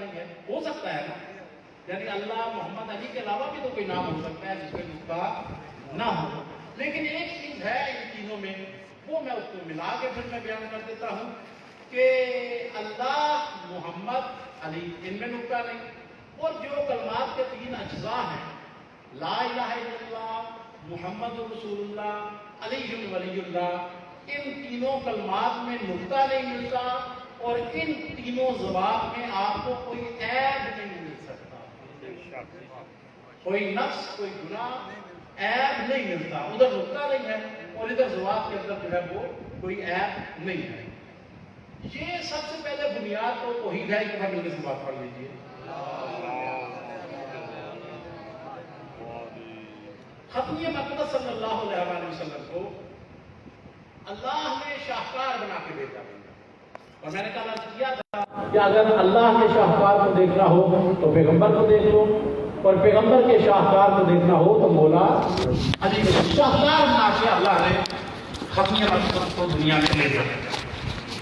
نہیں ہے؟ ہو سکتا ہے نا، یعنی اللہ محمد علی کے علاوہ بھی تو کوئی نام ہو سکتا ہے جس میں نکتہ نہ ہو، لیکن ایک چیز ہے ان تینوں میں، وہ میں اس کو ملا کے پھر میں بیان کر دیتا ہوں کہ اللہ محمد علی ان میں نکتہ نہیں، اور جو کلمات کے تین اجزاء ہیں، لا الہ الا اللہ، محمد رسول اللہ، علی ولی اللہ، ان تینوں کلمات میں نکتہ نہیں ملتا، اور ان تینوں زبان میں آپ کو کوئی عیب نہیں مل سکتا، کوئی نقص، کوئی گناہ، عیب نہیں ملتا، ادھر نکتہ نہیں ہے اور ادھر زبان کے اندر جو ہے وہ کوئی عیب نہیں ہے۔ یہ سب سے پہلے بنیاد تو توحید ہے، ایک دفعہ مل کے سے بات پڑھ لیجیے۔ ختمی مقدس صلی اللہ علیہ وسلم کو اللہ نے شاہکار بنا کے بھیجا، اور میں نے کہا کیا تھا کہ اگر اللہ کے شاہکار کو دیکھنا ہو تو پیغمبر کو دیکھ لو، اور پیغمبر کے شاہکار کو دیکھنا ہو تو مولا علی کو شاہکار بنا کے اللہ نے ختمی مقدس کو دنیا میں بھیجا۔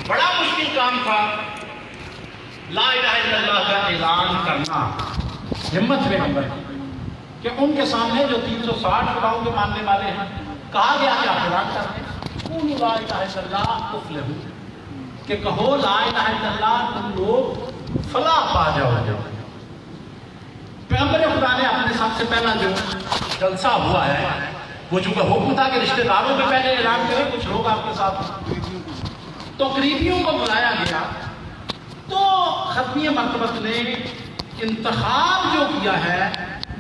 بڑا مشکل کام تھا لا الہ الا اللہ کا اعلان کرنا، ہمت پیغمبر کی کہ ان کے سامنے جو 360 خداؤں کے ماننے والے ہیں، کہا گیا کہ آپ اعلان کرتے ہیں قولوا لا الہ الا اللہ تفلحوا، کہ کہو لا الہ الا اللہ تم لوگ فلاح پا جاؤ۔ پیغمبر خدا نے اپنے سب سے پہلا جو جلسہ ہوا ہے، وہ چونکہ حکم تھا کہ رشتہ داروں کے پہلے اعلان کریں، کچھ لوگ آپ کے ساتھ، تو قریبیوں کو بلایا گیا، تو ختمی مرتبہ نے انتخاب جو کیا ہے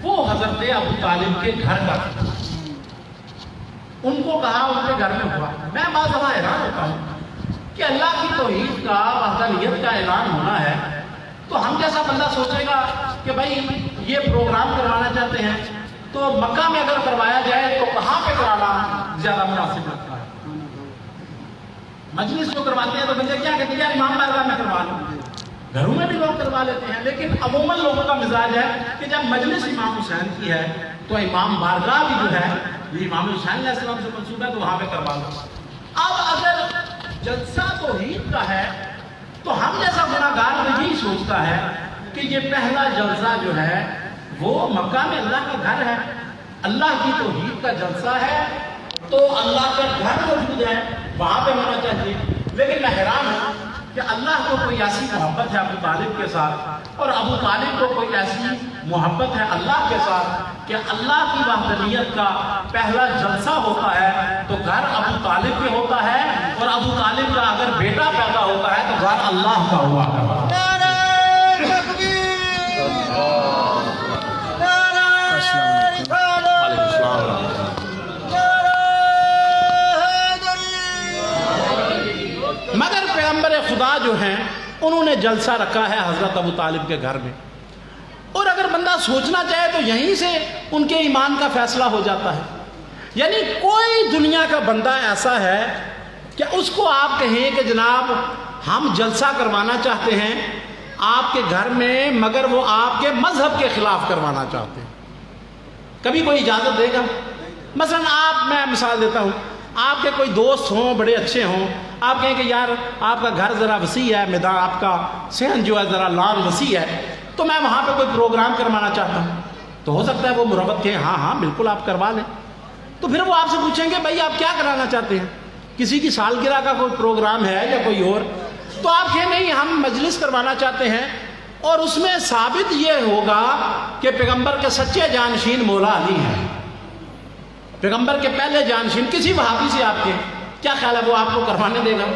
وہ حضرت ابو طالب کے گھر کا، ان کو کہا ان کے گھر میں ہوا۔ میں بات دفعہ حیران ہوتا ہوں کہ اللہ کی توحید کا، وحدانیت کا اعلان ہونا ہے، تو ہم جیسا بندہ سوچے گا کہ بھائی یہ پروگرام کروانا چاہتے ہیں تو مکہ میں اگر کروایا جائے تو کہاں پہ کرانا زیادہ مناسب لگتا ہے؟ مجلس جو کرواتے ہیں تو بندے کیا کہتے ہیں امام بارگاہ میں کروا لیں، گھروں میں بھی لوگ کروا لیتے ہیں، لیکن عموماً لوگوں کا مزاج ہے کہ جب مجلس امام حسین کی ہے تو امام بارگاہ بھی جو ہے یہ امام حسین علیہ السلام سے منسوب ہے تو وہاں پہ کروا لو۔ اب اگر جلسہ توحید کا ہے تو ہم جیسا گناہگار تو یہی سوچتا ہے کہ یہ پہلا جلسہ جو ہے وہ مکہ میں اللہ کا گھر ہے، اللہ کی توحید کا جلسہ ہے تو اللہ کا گھر موجود ہے، وہاں پہ ہونا چاہیے۔ لیکن میں حیران ہوں کہ اللہ کو کوئی ایسی محبت ہے ابو طالب کے ساتھ، اور ابو طالب کو کوئی ایسی محبت ہے اللہ کے ساتھ کہ اللہ کی وحدانیت کا پہلا جلسہ ہوتا ہے تو گھر ابو طالب کے ہوتا ہے، اور ابو طالب کا اگر بیٹا پیدا ہوتا ہے تو گھر اللہ کا ہوا کرتا ہے۔ مگر پیغمبر خدا جو ہیں انہوں نے جلسہ رکھا ہے حضرت ابو طالب کے گھر میں، اور اگر بندہ سوچنا چاہے تو یہیں سے ان کے ایمان کا فیصلہ ہو جاتا ہے۔ یعنی کوئی دنیا کا بندہ ایسا ہے کہ اس کو آپ کہیں کہ جناب ہم جلسہ کروانا چاہتے ہیں آپ کے گھر میں، مگر وہ آپ کے مذہب کے خلاف کروانا چاہتے ہیں، کبھی کوئی اجازت دے گا؟ مثلا میں مثال دیتا ہوں، آپ کے کوئی دوست ہوں بڑے اچھے ہوں، آپ کہیں کہ یار آپ کا گھر ذرا وسیع ہے، میدان آپ کا صحن جو ہے ذرا لان وسیع ہے، تو میں وہاں پہ کوئی پروگرام کروانا چاہتا ہوں، تو ہو سکتا ہے وہ مربت کہیں ہاں بالکل آپ کروا لیں۔ تو پھر وہ آپ سے پوچھیں گے بھائی آپ کیا کرانا چاہتے ہیں، کسی کی سالگرہ کا کوئی پروگرام ہے یا کوئی اور، تو آپ کہیں نہیں ہم مجلس کروانا چاہتے ہیں، اور اس میں ثابت یہ ہوگا کہ پیغمبر کے سچے جانشین مولا علی ہیں، پیغمبر کے پہلے جانشین کسی وہابی سے آپ کے کیا خیال ہے وہ آپ کو کروانے دے گا؟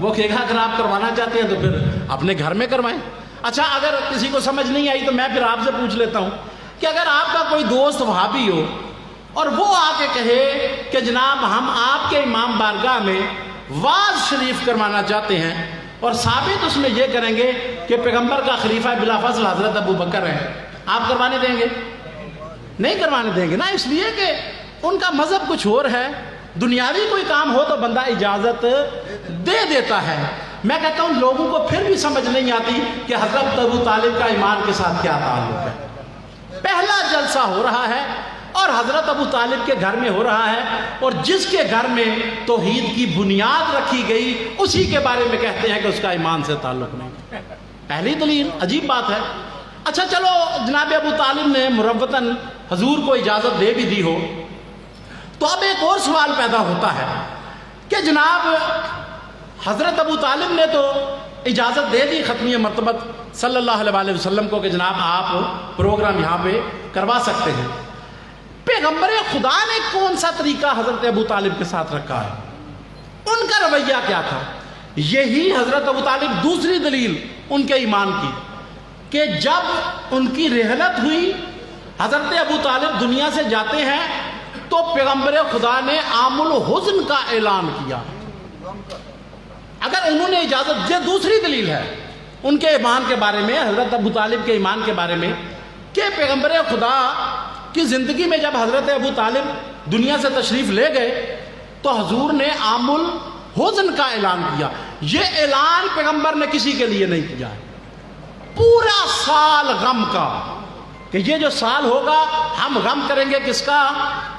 وہ کہے گا اگر آپ کروانا چاہتے ہیں تو پھر اپنے گھر میں کروائیں۔ اچھا اگر کسی کو سمجھ نہیں آئی تو میں پھر آپ سے پوچھ لیتا ہوں کہ اگر آپ کا کوئی دوست وہابی ہو اور وہ آ کے کہے کہ جناب ہم آپ کے امام بارگاہ میں واز شریف کروانا چاہتے ہیں، اور ثابت اس میں یہ کریں گے کہ پیغمبر کا خلیفہ بلافاصل حضرت ابو بکر ہے، آپ کروانے دیں گے؟ نہیں کروانے دیں گے نا، اس لیے کہ ان کا مذہب کچھ اور ہے۔ دنیاوی کوئی کام ہو تو بندہ اجازت دے دیتا ہے۔ میں کہتا ہوں لوگوں کو پھر بھی سمجھ نہیں آتی کہ حضرت ابو طالب کا ایمان کے ساتھ کیا تعلق ہے۔ پہلا جلسہ ہو رہا ہے اور حضرت ابو طالب کے گھر میں ہو رہا ہے، اور جس کے گھر میں توحید کی بنیاد رکھی گئی اسی کے بارے میں کہتے ہیں کہ اس کا ایمان سے تعلق نہیں۔ پہلی دلیل عجیب بات ہے. اچھا چلو جناب ابو طالب نے مروتاً حضور کو اجازت دے بھی دی ہو تو اب ایک اور سوال پیدا ہوتا ہے کہ جناب حضرت ابو طالب نے تو اجازت دے دی ختمی مرتبہ صلی اللہ علیہ وسلم کو کہ جناب آپ پروگرام یہاں پہ کروا سکتے ہیں. پیغمبر خدا نے کون سا طریقہ حضرت ابو طالب کے ساتھ رکھا ہے؟ ان کا رویہ کیا تھا؟ یہی حضرت ابو طالب دوسری دلیل ان کے ایمان کی کہ جب ان کی رحلت ہوئی حضرت ابو طالب دنیا سے جاتے ہیں تو پیغمبر خدا نے عام الحزن کا اعلان کیا. اگر انہوں نے اجازت دی، دوسری دلیل ہے ان کے ایمان کے بارے میں، حضرت ابو طالب کے ایمان کے بارے میں، کہ پیغمبر خدا کی زندگی میں جب حضرت ابو طالب دنیا سے تشریف لے گئے تو حضور نے عام الحزن کا اعلان کیا. یہ اعلان پیغمبر نے کسی کے لیے نہیں کیا ہے، پورا سال غم کا، کہ یہ جو سال ہوگا ہم غم کریں گے کس کا؟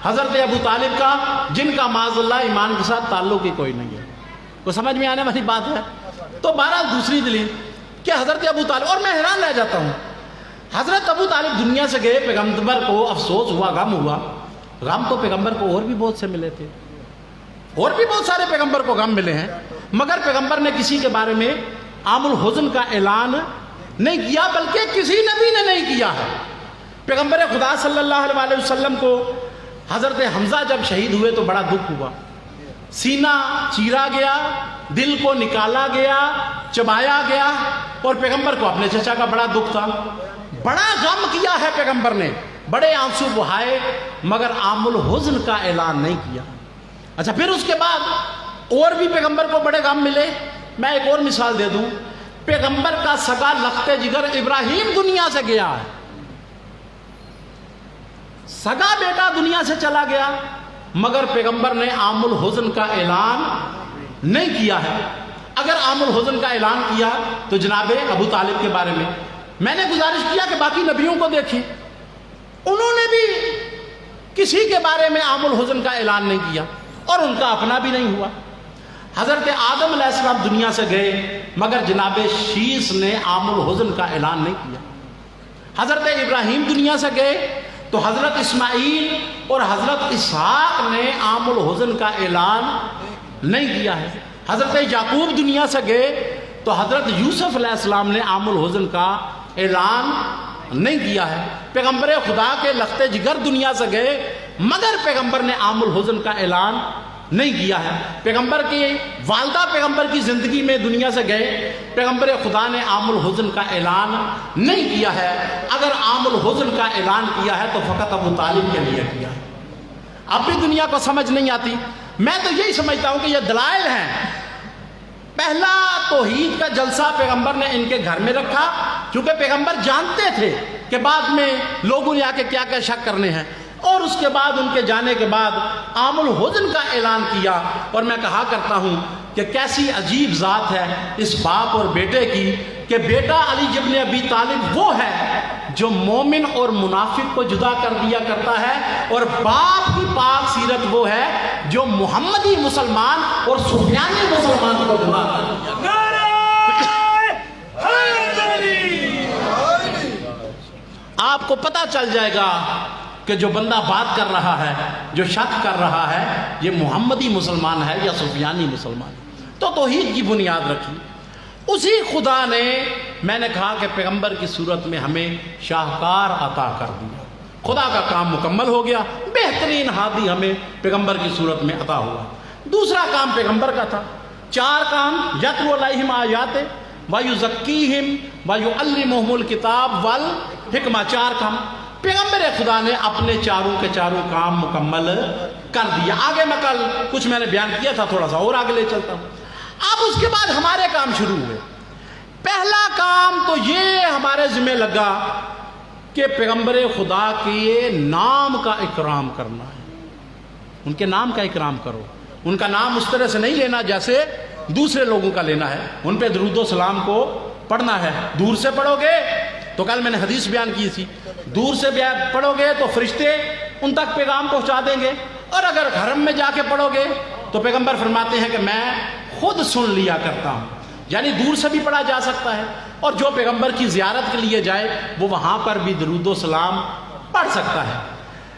حضرت ابو طالب کا، جن کا معاذ اللہ ایمان کے ساتھ تعلق ہی کوئی نہیں ہے. کو سمجھ میں آنے والی بات ہے. تو بہرحال دوسری دلیل کہ حضرت ابو طالب، اور میں حیران رہ جاتا ہوں، حضرت ابو طالب دنیا سے گئے، پیغمبر کو افسوس ہوا، غم ہوا. غم تو پیغمبر کو اور بھی بہت سے ملے تھے، اور بھی بہت سارے پیغمبر کو غم ملے ہیں، مگر پیغمبر نے کسی کے بارے میں عام الحزن کا اعلان نہیں کیا، بلکہ کسی نبی نے نہیں کیا ہے. پیغمبر خدا صلی اللہ علیہ وسلم کو حضرت حمزہ جب شہید ہوئے تو بڑا دکھ ہوا، سینہ چیرا گیا، دل کو نکالا گیا، چبایا گیا، اور پیغمبر کو اپنے چچا کا بڑا دکھ تھا. بڑا غم کیا ہے پیغمبر نے، بڑے آنسو بہائے، مگر عام الحزن کا اعلان نہیں کیا. اچھا پھر اس کے بعد اور بھی پیغمبر کو بڑے غم ملے. میں ایک اور مثال دے دوں، پیغمبر کا سگا لخت جگر ابراہیم دنیا سے گیا ہے، سگا بیٹا دنیا سے چلا گیا، مگر پیغمبر نے عام الحزن کا اعلان نہیں کیا ہے. اگر عام الحزن کا اعلان کیا تو جناب ابو طالب کے بارے میں نے گزارش کیا کہ باقی نبیوں کو دیکھیں، انہوں نے بھی کسی کے بارے میں عام الحزن کا اعلان نہیں کیا، اور ان کا اپنا بھی نہیں ہوا. حضرت آدم علیہ السلام دنیا سے گئے، مگر جناب شیس نے عام الحزن کا اعلان نہیں کیا. حضرت ابراہیم دنیا سے گئے تو حضرت اسماعیل اور حضرت اسحاق نے عام الحزن کا اعلان نہیں کیا ہے. حضرت یعقوب دنیا سے گئے تو حضرت یوسف علیہ السلام نے عام الحزن کا اعلان نہیں کیا ہے. پیغمبر خدا کے لخت جگر دنیا سے گئے، مگر پیغمبر نے عام الحزن کا اعلان نہیں کیا ہے. پیغمبر کی والدہ پیغمبر کی زندگی میں دنیا سے گئے، پیغمبر خدا نے عام الحزن کا اعلان نہیں کیا ہے. اگر عام الحزن کا اعلان کیا ہے تو فقط ابو طالب کے لیے کیا ہے. اب بھی دنیا کو سمجھ نہیں آتی. میں تو یہی سمجھتا ہوں کہ یہ دلائل ہیں. پہلا توحید کا جلسہ پیغمبر نے ان کے گھر میں رکھا، کیونکہ پیغمبر جانتے تھے کہ بعد میں لوگوں نے آ کے کیا کیا شک کرنے ہیں، اور اس کے بعد ان کے جانے کے بعد عام الحزن کا اعلان کیا. اور میں کہا کرتا ہوں کہ کیسی عجیب ذات ہے اس باپ اور بیٹے کی، کہ بیٹا علی ابن ابی طالب وہ ہے جو مومن اور منافق کو جدا کر دیا کرتا ہے، اور باپ کی پاک سیرت وہ ہے جو محمدی مسلمان اور سفیانی مسلمان کو جدا کر دیا. آپ کو پتہ چل جائے گا کہ جو بندہ بات کر رہا ہے، جو شک کر رہا ہے، یہ محمدی مسلمان ہے یا سفیانی مسلمان. تو توحید کی بنیاد رکھی. اسی خدا نے، میں نے کہا کہ پیغمبر کی صورت میں ہمیں شاہکار عطا کر دیا. خدا کا کام مکمل ہو گیا، بہترین ہادی ہمیں پیغمبر کی صورت میں عطا ہوا. دوسرا کام پیغمبر کا تھا، 4 کام: یتلو علیہم آیات ویزکیہم ویعلمہم الکتاب والحکمہ. 4 کام پیغمبر خدا نے اپنے چاروں کے چاروں کام مکمل کر دیا. آگے میں کل کچھ میں نے بیان کیا تھا، تھوڑا سا اور آگے لے چلتا ہوں. اب اس کے بعد ہمارے کام شروع ہوئے. پہلا کام تو یہ ہمارے ذمہ لگا کہ پیغمبر خدا کے نام کا اکرام کرنا ہے. ان کے نام کا اکرام کرو. ان کا نام اس طرح سے نہیں لینا جیسے دوسرے لوگوں کا لینا ہے. ان پہ درود و سلام کو پڑھنا ہے. دور سے پڑھو گے تو کل میں نے حدیث بیان کی تھی، دور سے پڑھو گے تو فرشتے ان تک پیغام پہنچا دیں گے، اور اگر حرم میں جا کے پڑھو گے تو پیغمبر فرماتے ہیں کہ میں خود سن لیا کرتا ہوں. یعنی دور سے بھی پڑھا جا سکتا ہے، اور جو پیغمبر کی زیارت کے لیے جائے وہ وہاں پر بھی درود و سلام پڑھ سکتا ہے۔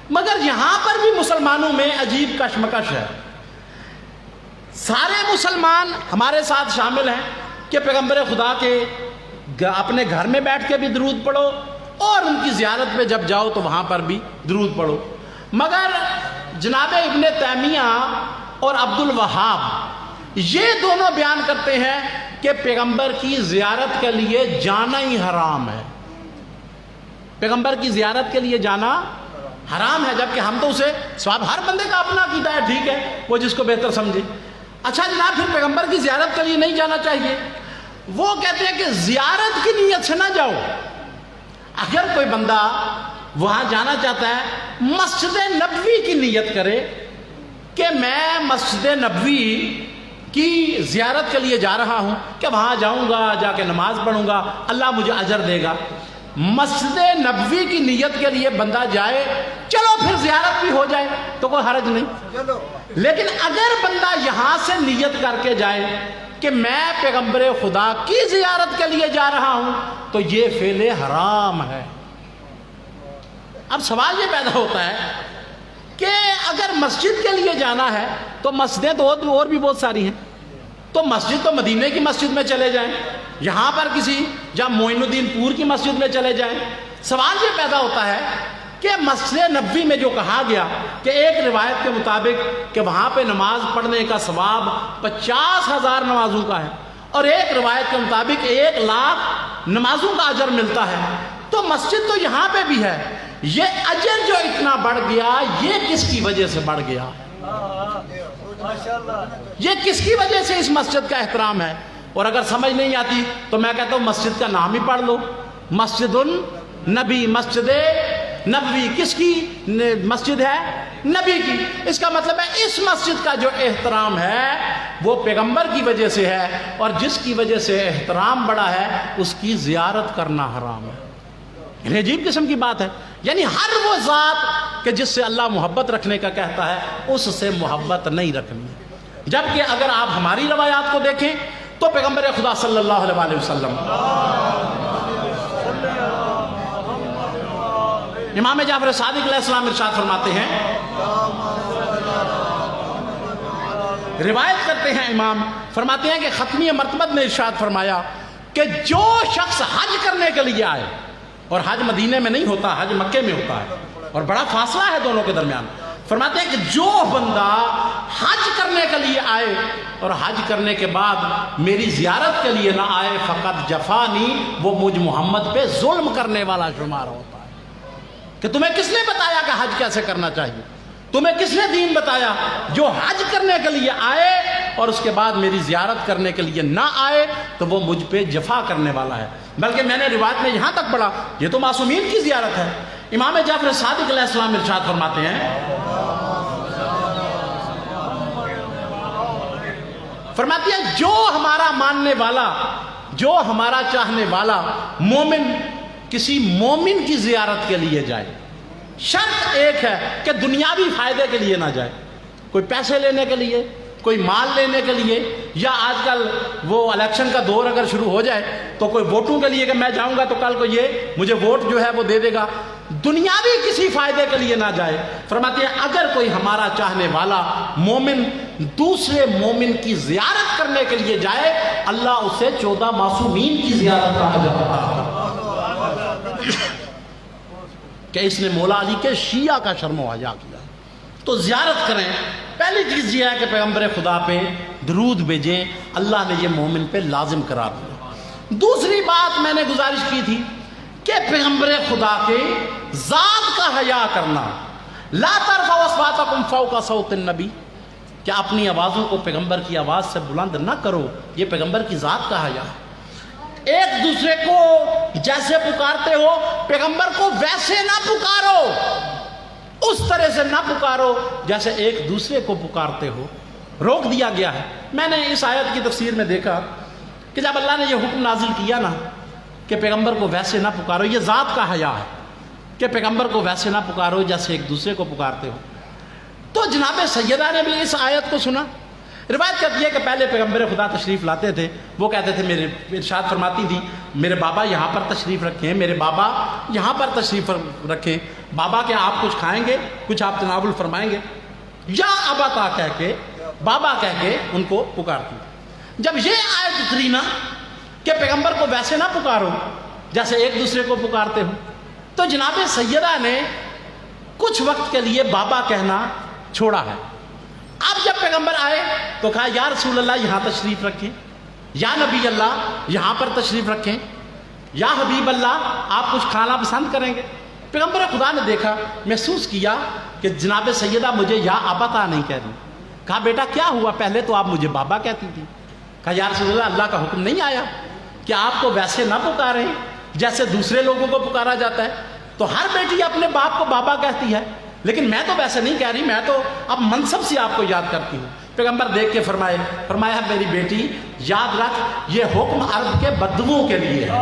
مگر یہاں پر بھی مسلمانوں میں عجیب کشمکش ہے۔ سارے مسلمان ہمارے ساتھ شامل ہیں کہ پیغمبر خدا کے اپنے گھر میں بیٹھ کے بھی درود پڑھو اور ان کی زیارت پہ جب جاؤ تو وہاں پر بھی درود پڑھو، مگر جناب ابن تیمیہ اور عبد الوہاب یہ دونوں بیان کرتے ہیں کہ پیغمبر کی زیارت کے لیے جانا ہی حرام ہے۔ پیغمبر کی زیارت کے لیے جانا حرام ہے، جبکہ ہم تو اسے ثواب، ہر بندے کا اپنا عقیدہ ہے، ٹھیک ہے، وہ جس کو بہتر سمجھے۔ اچھا جناب، پھر پیغمبر کی زیارت کے لیے نہیں جانا چاہیے؟ وہ کہتے ہیں کہ زیارت کی نیت سے نہ جاؤ۔ اگر کوئی بندہ وہاں جانا چاہتا ہے، مسجد نبوی کی نیت کرے کہ میں مسجد نبوی کی زیارت کے لیے جا رہا ہوں، کہ وہاں جاؤں گا، جا کے نماز پڑھوں گا، اللہ مجھے اجر دے گا۔ مسجد نبوی کی نیت کے لیے بندہ جائے، چلو پھر زیارت بھی ہو جائے تو کوئی حرج نہیں۔ لیکن اگر بندہ یہاں سے نیت کر کے جائے کہ میں پیغمبر خدا کی زیارت کے لیے جا رہا ہوں تو یہ فعل حرام ہے۔ اب سوال یہ پیدا ہوتا ہے کہ اگر مسجد کے لیے جانا ہے تو مسجدیں تو اور بھی بہت ساری ہیں، تو مسجد تو مدینے کی مسجد میں چلے جائیں، یہاں پر کسی جہاں معین الدین پور کی مسجد میں چلے جائیں۔ سوال یہ پیدا ہوتا ہے کہ مسجد نبوی میں جو کہا گیا کہ ایک روایت کے مطابق کہ وہاں پہ نماز پڑھنے کا ثواب 50,000 نمازوں کا ہے، اور ایک روایت کے مطابق 1,00,000 نمازوں کا اجر ملتا ہے، تو مسجد تو یہاں پہ بھی ہے، یہ اجر جو اتنا بڑھ گیا یہ کس کی وجہ سے بڑھ گیا؟ یہ کس کی وجہ سے اس مسجد کا احترام ہے؟ اور اگر سمجھ نہیں آتی تو میں کہتا ہوں مسجد کا نام ہی پڑھ لو، مسجد النبی، مسجد نبوی۔ کس کی مسجد ہے؟ نبی کی۔ اس کا مطلب ہے اس مسجد کا جو احترام ہے وہ پیغمبر کی وجہ سے ہے، اور جس کی وجہ سے احترام بڑا ہے اس کی زیارت کرنا حرام ہے۔ یہ عجیب قسم کی بات ہے، یعنی ہر وہ ذات کہ جس سے اللہ محبت رکھنے کا کہتا ہے اس سے محبت نہیں رکھنی۔ جبکہ اگر آپ ہماری روایات کو دیکھیں تو پیغمبر خدا صلی اللہ علیہ وسلم، امام جعفر صادق علیہ السلام ارشاد فرماتے ہیں، روایت کرتے ہیں امام، فرماتے ہیں کہ ختمی مرتبہ نے ارشاد فرمایا کہ جو شخص حج کرنے کے لیے آئے، اور حج مدینے میں نہیں ہوتا، حج مکے میں ہوتا ہے، اور بڑا فاصلہ ہے دونوں کے درمیان، فرماتے ہیں کہ جو بندہ حج کرنے کے لیے آئے اور حج کرنے کے بعد میری زیارت کے لیے نہ آئے، فقط جفانی، وہ مجھ محمد پہ ظلم کرنے والا شمار ہوتا ہے۔ کہ تمہیں کس نے بتایا کہ حج کیسے کرنا چاہیے؟ تمہیں کس نے دین بتایا؟ جو حج کرنے کے لیے آئے اور اس کے بعد میری زیارت کرنے کے لیے نہ آئے تو وہ مجھ پہ جفا کرنے والا ہے۔ بلکہ میں نے روایت میں یہاں تک پڑھا، یہ تو معصومین کی زیارت ہے۔ امام جعفر صادق علیہ السلام ارشاد فرماتے ہیں، فرماتی ہے جو ہمارا ماننے والا، جو ہمارا چاہنے والا مومن کسی مومن کی زیارت کے لیے جائے، شرط ایک ہے کہ دنیاوی فائدے کے لیے نہ جائے، کوئی پیسے لینے کے لیے، کوئی مال لینے کے لیے، یا آج کل وہ الیکشن کا دور اگر شروع ہو جائے تو کوئی ووٹوں کے لیے کہ میں جاؤں گا تو کل کو یہ مجھے ووٹ جو ہے وہ دے دے گا، دنیاوی کسی فائدے کے لیے نہ جائے۔ فرماتے ہیں اگر کوئی ہمارا چاہنے والا مومن دوسرے مومن کی زیارت کرنے کے لیے جائے، اللہ اسے 14 معصومین کی زیارت کا اجر عطا کرے کہ اس نے مولا علی کے شیعہ کا شرم و حیا کیا۔ تو زیارت کریں۔ پہلی چیز یہ ہے کہ پیغمبر خدا پہ درود بھیجیں، اللہ نے یہ مومن پہ لازم قرار دیا۔ دوسری بات میں نے گزارش کی تھی کہ پیغمبر خدا کے ذات کا حیا کرنا، لا ترفعوا اصواتکم فوق صوت النبی، کہ اپنی آوازوں کو پیغمبر کی آواز سے بلند نہ کرو، یہ پیغمبر کی ذات کا حیا ہے۔ ایک دوسرے کو جیسے پکارتے ہو پیغمبر کو ویسے نہ پکارو، اس طرح سے نہ پکارو جیسے ایک دوسرے کو پکارتے ہو، روک دیا گیا ہے۔ میں نے اس آیت کی تفسیر میں دیکھا کہ جب اللہ نے یہ حکم نازل کیا نا کہ پیغمبر کو ویسے نہ پکارو، یہ ذات کا حیا ہے کہ پیغمبر کو ویسے نہ پکارو جیسے ایک دوسرے کو پکارتے ہو، تو جناب سیدہ نے بھی اس آیت کو سنا، روایت کہتی ہے کہ پہلے پیغمبر خدا تشریف لاتے تھے، وہ کہتے تھے، میرے ارشاد فرماتی تھی میرے بابا یہاں پر تشریف رکھیں، میرے بابا یہاں پر تشریف رکھیں، بابا کہ آپ کچھ کھائیں گے، کچھ آپ تناول فرمائیں گے، یا ابا کہہ کے بابا کہہ کے ان کو پکارتی. جب یہ آیت اتری نا کہ پیغمبر کو ویسے نہ پکارو جیسے ایک دوسرے کو پکارتے ہو، تو جناب سیدہ نے کچھ وقت کے لیے بابا کہنا چھوڑا ہے. اب جب پیغمبر آئے تو کہا یا رسول اللہ یہاں تشریف رکھیں، یا نبی اللہ یہاں پر تشریف رکھیں، یا حبیب اللہ آپ کچھ کھانا پسند کریں گے. پیغمبر خدا نے دیکھا، محسوس کیا کہ جناب سیدہ مجھے یا ابا نہیں کہہ رہی. کہا بیٹا کیا ہوا، پہلے تو آپ مجھے بابا کہتی تھی. کہا یا رسول اللہ اللہ کا حکم نہیں آیا کہ آپ کو ویسے نہ پکاریں جیسے دوسرے لوگوں کو پکارا جاتا ہے. تو ہر بیٹی اپنے باپ کو بابا کہتی ہے، لیکن میں تو ویسے نہیں کہہ رہی، میں تو اب منصب سے آپ کو یاد کرتی ہوں. پیغمبر دیکھ کے فرمایا میری بیٹی یاد رکھ، یہ حکم عرب کے بدوؤں کے لیے ہے.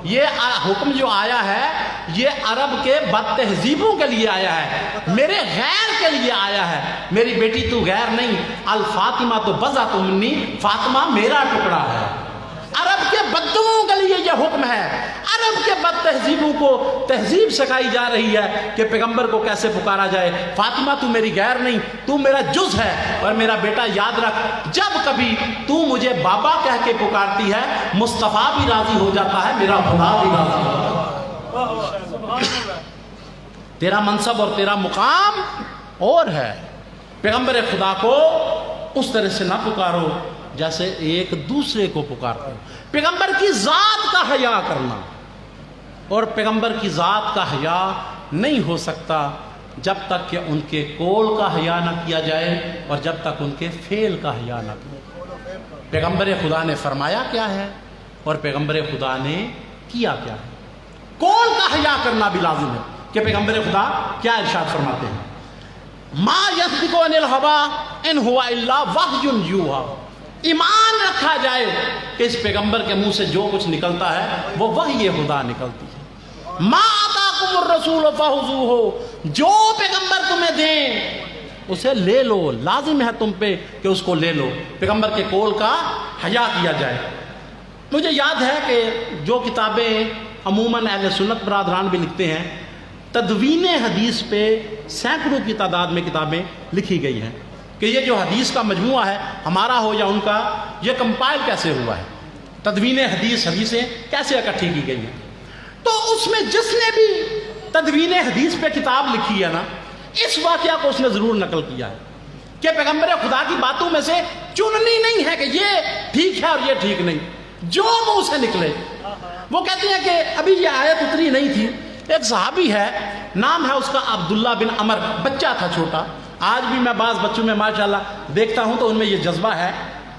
یہ حکم جو آیا ہے یہ عرب کے بد تہذیبوں کے لیے آیا ہے، میرے غیر کے لیے آیا ہے. میری بیٹی تو غیر نہیں، الفاطمہ تو بضعۃ منی، فاطمہ میرا ٹکڑا ہے. عرب کے بدوؤں کے لیے یہ حکم ہے. عرب کے بد تہذیبوں کو تہذیب سکھائی جا رہی ہے کہ پیغمبر کو کیسے پکارا جائے. فاطمہ تو میری غیر نہیں، تو میرا جز ہے. اور میرا بیٹا یاد رکھ، جب کبھی تو مجھے بابا کہہ کے پکارتی ہے، مصطفیٰ بھی راضی ہو جاتا ہے، میرا خدا بھی راضی ہو جاتا ہے. تیرا منصب اور تیرا مقام اور ہے. پیغمبر خدا کو اس طرح سے نہ پکارو جیسے ایک دوسرے کو پکارتے ہو. پیغمبر کی ذات کا حیا کرنا، اور پیغمبر کی ذات کا حیا نہیں ہو سکتا جب تک کہ ان کے قول کا حیا نہ کیا جائے اور جب تک ان کے فعل کا حیا نہ کیا. پیغمبر خدا نے فرمایا کیا ہے اور پیغمبر خدا نے کیا کیا ہے. قول کا حیا کرنا بھی لازم ہے کہ پیغمبر خدا کیا ارشاد فرماتے ہیں. ما یصدق عن الهوى ان هو الا وحی یوحی. ایمان رکھا جائے کہ اس پیغمبر کے منہ سے جو کچھ نکلتا ہے وہ وحی خدا نکلتی ہے. ما آتاکم الرسول فخذوہ، جو پیغمبر تمہیں دیں اسے لے لو، لازم ہے تم پہ کہ اس کو لے لو. پیغمبر کے قول کا حیا کیا جائے. مجھے یاد ہے کہ جو کتابیں عموماً اہل سنت برادران بھی لکھتے ہیں، تدوین حدیث پہ سینکڑوں کی تعداد میں کتابیں لکھی گئی ہیں کہ یہ جو حدیث کا مجموعہ ہے ہمارا ہو یا ان کا، یہ کمپائل کیسے ہوا ہے، تدوین حدیثیں کیسے اکٹھی کی گئی ہیں. تو اس میں جس نے بھی تدوین حدیث پہ کتاب لکھی ہے نا، اس واقعہ کو اس نے ضرور نقل کیا ہے کہ پیغمبر خدا کی باتوں میں سے چننی نہیں ہے کہ یہ ٹھیک ہے اور یہ ٹھیک نہیں، جو منہ سے نکلے. وہ کہتے ہیں کہ ابھی یہ آیت اتری نہیں تھی، ایک صحابی ہے، نام ہے اس کا عبداللہ بن عمر، بچہ تھا چھوٹا. آج بھی میں بعض بچوں میں ماشاءاللہ دیکھتا ہوں تو ان میں یہ جذبہ ہے.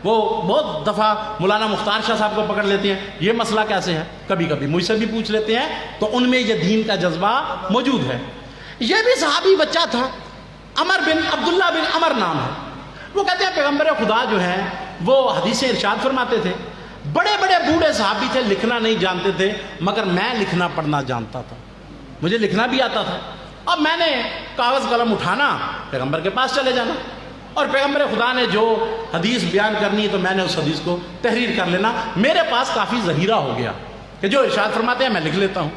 وہ بہت دفعہ مولانا مختار شاہ صاحب کو پکڑ لیتے ہیں، یہ مسئلہ کیسے ہے، کبھی کبھی مجھ سے بھی پوچھ لیتے ہیں، تو ان میں یہ دین کا جذبہ موجود ہے. یہ بھی صحابی بچہ تھا، عبداللہ بن عمر نام ہے. وہ کہتے ہیں پیغمبر خدا جو ہیں وہ حدیثیں ارشاد فرماتے تھے، بڑے بڑے بوڑھے صحابی تھے، لکھنا نہیں جانتے تھے، مگر میں لکھنا پڑھنا جانتا تھا، مجھے لکھنا بھی آتا تھا. اب میں نے کاغذ قلم اٹھانا، پیغمبر کے پاس چلے جانا، اور پیغمبر خدا نے جو حدیث بیان کرنی تو میں نے اس حدیث کو تحریر کر لینا. میرے پاس کافی ذخیرہ ہو گیا کہ جو ارشاد فرماتے ہیں میں لکھ لیتا ہوں.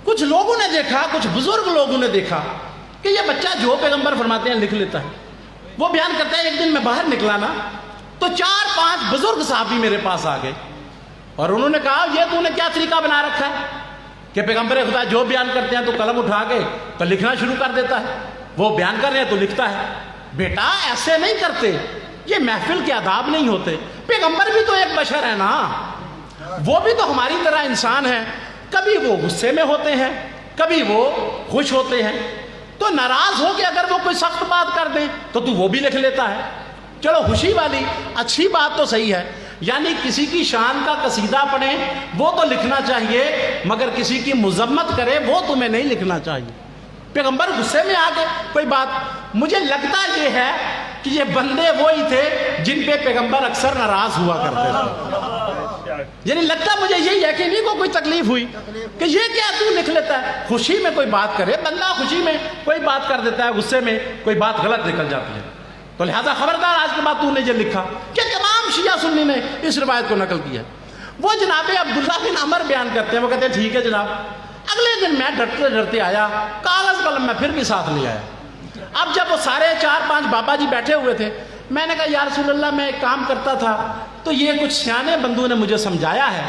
کچھ لوگوں نے دیکھا، کچھ بزرگ لوگوں نے دیکھا کہ یہ بچہ جو پیغمبر فرماتے ہیں لکھ لیتا ہے. وہ بیان کرتا ہے ایک دن میں باہر نکلا نا تو 4-5 بزرگ صحابی میرے پاس آ گئے اور انہوں نے کہا یہ تو نے کیا طریقہ بنا رکھا ہے کہ پیغمبر خدا جو بیان کرتے ہیں تو قلم اٹھا کے تو لکھنا شروع کر دیتا ہے، وہ بیان کر رہے ہیں تو لکھتا ہے. بیٹا ایسے نہیں کرتے، یہ محفل کے آداب نہیں ہوتے. پیغمبر بھی تو ایک بشر ہے نا، وہ بھی تو ہماری طرح انسان ہے، کبھی وہ غصے میں ہوتے ہیں، کبھی وہ خوش ہوتے ہیں. تو ناراض ہو کے اگر وہ کوئی سخت بات کر دیں تو وہ بھی لکھ لیتا ہے. چلو خوشی والی اچھی بات تو صحیح ہے، یعنی کسی کی شان کا قصیدہ پڑھیں وہ تو لکھنا چاہیے، مگر کسی کی مذمت کرے وہ تمہیں نہیں لکھنا چاہیے. پیغمبر غصے میں آ گئے کوئی بات. مجھے لگتا یہ ہے کہ یہ بندے وہی تھے جن پہ پیغمبر اکثر ناراض ہوا کرتے تھے. یعنی لگتا مجھے یہی ہے کہ انہیں کو کوئی تکلیف ہوئی کہ یہ کیا تو لکھ لیتا ہے. خوشی میں کوئی بات کرے بندہ، خوشی میں کوئی بات کر دیتا ہے، غصے میں کوئی بات غلط نکل جاتی ہے. تو لہذا خبردار آج کے بعد تو نے جو لکھا کہ تمام شیعہ سنی نے اس روایت کو نقل کیا. وہ جناب عبداللہ بن عمر بیان کرتے ہیں, وہ کہتے ہیں ٹھیک ہے جناب. اگلے دن میں ڈرتے ڈرتے آیا, کاغذ قلم میں پھر بھی ساتھ لے آیا. اب جب وہ سارے 4-5 بابا جی بیٹھے ہوئے تھے, میں نے کہا یا رسول اللہ میں ایک کام کرتا تھا تو یہ کچھ سیانے بندوں نے مجھے سمجھایا ہے,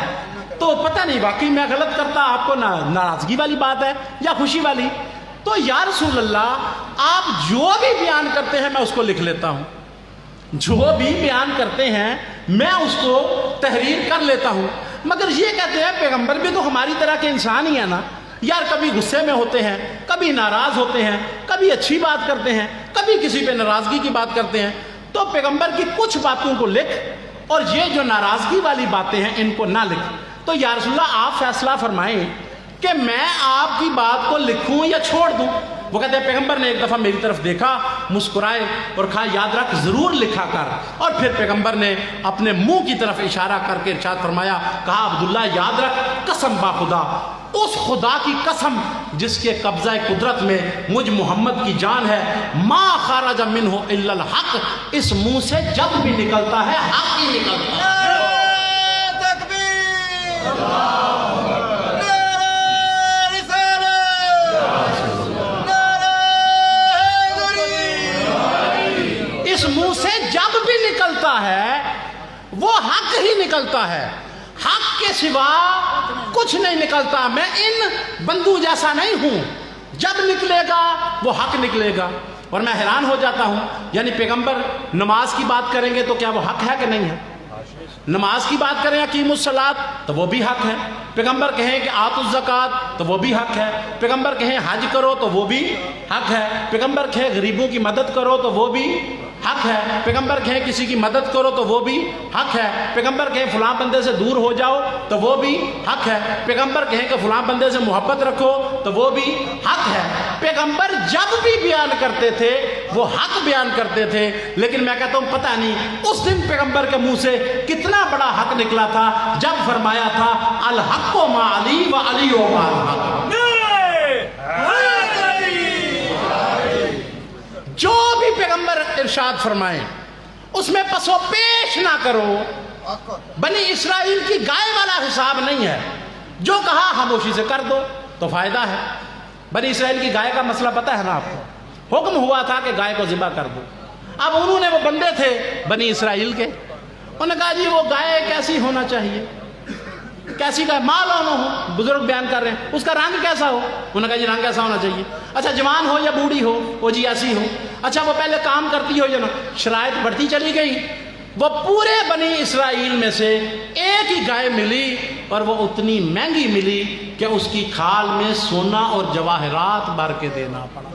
تو پتہ نہیں واقعی میں غلط کرتا, آپ کو ناراضگی والی بات ہے یا خوشی والی, تو یا رسول اللہ آپ جو بھی بیان کرتے ہیں میں اس کو لکھ لیتا ہوں, جو بھی بیان کرتے ہیں میں اس کو تحریر کر لیتا ہوں. مگر یہ کہتے ہیں پیغمبر بھی تو ہماری طرح کے انسان ہی ہیں نا یار, کبھی غصے میں ہوتے ہیں, کبھی ناراض ہوتے ہیں, کبھی اچھی بات کرتے ہیں, کبھی کسی پہ ناراضگی کی بات کرتے ہیں. تو پیغمبر کی کچھ باتوں کو لکھ اور یہ جو ناراضگی والی باتیں ہیں ان کو نہ لکھ. تو یا رسول اللہ آپ فیصلہ فرمائیں کہ میں آپ کی بات کو لکھوں یا چھوڑ دوں. وہ کہتے ہیں پیغمبر نے ایک دفعہ میری طرف دیکھا, مسکرائے اور کہا یاد رکھ ضرور لکھا کر. اور پھر پیغمبر نے اپنے منہ کی طرف اشارہ کر کے ارشاد فرمایا, کہا عبداللہ یاد رکھ قسم با خدا, اس خدا کی قسم جس کے قبضہ قدرت میں مجھ محمد کی جان ہے, ما خرج منہ الا الحق, اس منہ سے جب بھی نکلتا ہے حق ہی نکلتا ہے. اس منہ سے جب بھی نکلتا ہے وہ حق ہی نکلتا ہے, حق کے سوا کچھ نہیں نکلتا. میں ان بندو جیسا نہیں ہوں, جب نکلے گا وہ حق نکلے گا. اور میں حیران ہو جاتا ہوں, یعنی پیغمبر نماز کی بات کریں گے تو کیا وہ حق ہے کہ نہیں ہے؟ نماز کی بات کریں اقیموا الصلاۃ تو وہ بھی حق ہے. پیغمبر کہیں کہ آتوا الزکوٰۃ تو وہ بھی حق ہے. پیغمبر کہیں حج کرو تو وہ بھی حق ہے. پیغمبر کہیں غریبوں کی مدد کرو تو وہ بھی حق ہے. پیغمبر کہیں کسی کی مدد کرو تو وہ بھی حق ہے. پیغمبر کہیں فلاں بندے سے دور ہو جاؤ تو وہ بھی حق ہے. پیغمبر کہیں کہ فلاں بندے سے محبت رکھو تو وہ بھی حق ہے. پیغمبر جب بھی بیان کرتے تھے وہ حق بیان کرتے تھے. لیکن میں کہتا ہوں پتہ نہیں اس دن پیغمبر کے منہ سے کتنا بڑا حق نکلا تھا جب فرمایا تھا الحق ما علی و علی و ما الحق. جو بھی پیغمبر ارشاد فرمائیں اس میں پس و پیش نہ کرو. بنی اسرائیل کی گائے والا حساب نہیں ہے, جو کہا خاموشی سے کر دو تو فائدہ ہے. بنی اسرائیل کی گائے کا مسئلہ پتہ ہے نا آپ کو, حکم ہوا تھا کہ گائے کو ذبح کر دو. اب انہوں نے, وہ بندے تھے بنی اسرائیل کے, انہوں نے کہا جی وہ گائے کیسی ہونا چاہیے, کیسی گائے, مال ہو نہ ہو, بزرگ بیان کر رہے ہیں, اس کا رنگ کیسا ہو. انہوں نے کہا جی رنگ کیسا ہونا چاہیے, اچھا جوان ہو یا بوڑھی ہو, وہ جی ایسی ہو, اچھا وہ پہلے کام کرتی ہو یا نہ. شرائط بڑھتی چلی گئی. وہ پورے بنی اسرائیل میں سے ایک ہی گائے ملی اور وہ اتنی مہنگی ملی کہ اس کی کھال میں سونا اور جواہرات بھر کے دینا پڑا.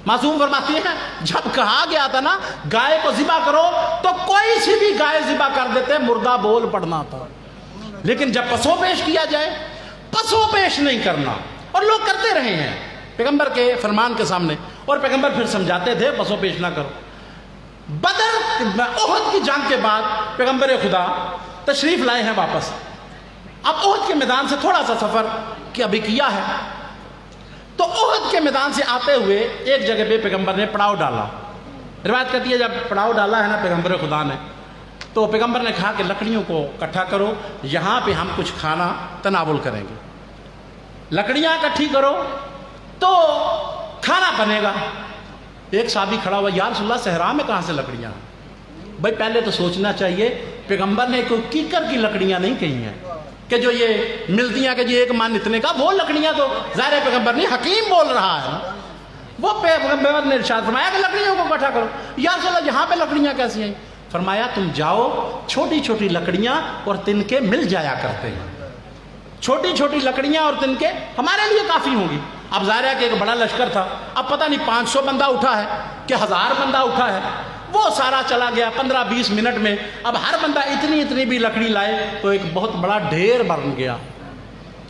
معصوم فرماتی ہیں جب کہا گیا تھا نا گائے کو ذبح کرو تو کوئی سی بھی گائے ذبح کر دیتے, مردہ بول پڑنا تھا. لیکن جب پسو پیش کیا جائے, پسو پیش نہیں کرنا, اور لوگ کرتے رہے ہیں پیغمبر کے فرمان کے سامنے. اور پیغمبر پھر سمجھاتے تھے پسو پیش نہ کرو. بدر احد کی جنگ کے بعد پیغمبر خدا تشریف لائے ہیں واپس. اب احد کے میدان سے تھوڑا سا سفر ابھی کیا ہے, تو احد کے میدان سے آتے ہوئے ایک جگہ پہ پیغمبر نے پڑاؤ ڈالا. روایت کہتی ہے جب پڑاؤ ڈالا ہے نا پیغمبر خدا نے, تو پیغمبر نے کہا کہ لکڑیوں کو اکٹھا کرو, یہاں پہ ہم کچھ کھانا تناول کریں گے. لکڑیاں اکٹھی کرو تو کھانا بنے گا. ایک صحابی کھڑا ہوا, یا رسول اللہ صحرا میں کہاں سے لکڑیاں ہیں؟ بھائی پہلے تو سوچنا چاہیے پیغمبر نے کوئی کیکر کی لکڑیاں نہیں کہی ہیں کہ جو یہ ملتی ہیں کہ جی ایک من اتنے کا, وہ لکڑیاں تو ظاہر پیغمبر نہیں, حکیم بول رہا ہے نا. وہ پیغمبر نے ارشاد فرمایا کہ لکڑیوں کو اکٹھا کرو. یا رسول اللہ یہاں پہ لکڑیاں کیسی ہیں؟ فرمایا تم جاؤ, چھوٹی چھوٹی لکڑیاں اور تنکے مل جایا کرتے ہیں. چھوٹی چھوٹی لکڑیاں اور تنکے ہمارے لیے کافی ہوں گی. اب ظاہر ہے کہ ایک بڑا لشکر تھا, اب پتہ نہیں 500 بندہ اٹھا ہے کہ 1000 بندہ اٹھا ہے, وہ سارا چلا گیا 15-20 منٹ میں. اب ہر بندہ اتنی اتنی بھی لکڑی لائے تو ایک بہت بڑا ڈھیر بن گیا,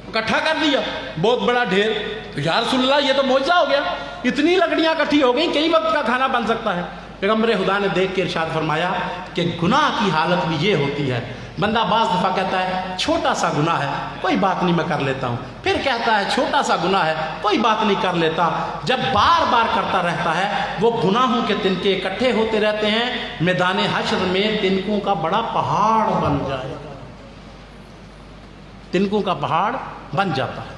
اکٹھا کر دیا بہت بڑا ڈھیر. تو یا رسول اللہ یہ تو معجزہ ہو گیا, اتنی لکڑیاں اکٹھی ہو گئیں, کئی وقت کا کھانا بن سکتا ہے. پیغمبر خدا نے دیکھ کے ارشاد فرمایا کہ گناہ کی حالت بھی یہ ہوتی ہے بندہ بعض دفعہ کہتا ہے چھوٹا سا گناہ ہے کوئی بات نہیں میں کر لیتا ہوں، پھر کہتا ہے چھوٹا سا گناہ ہے کوئی بات نہیں کر لیتا۔ جب بار بار کرتا رہتا ہے وہ گناہوں کے تنکے اکٹھے ہوتے رہتے ہیں، میدان حشر میں تنکوں کا بڑا پہاڑ بن جائے گا، تنکوں کا پہاڑ بن جاتا ہے۔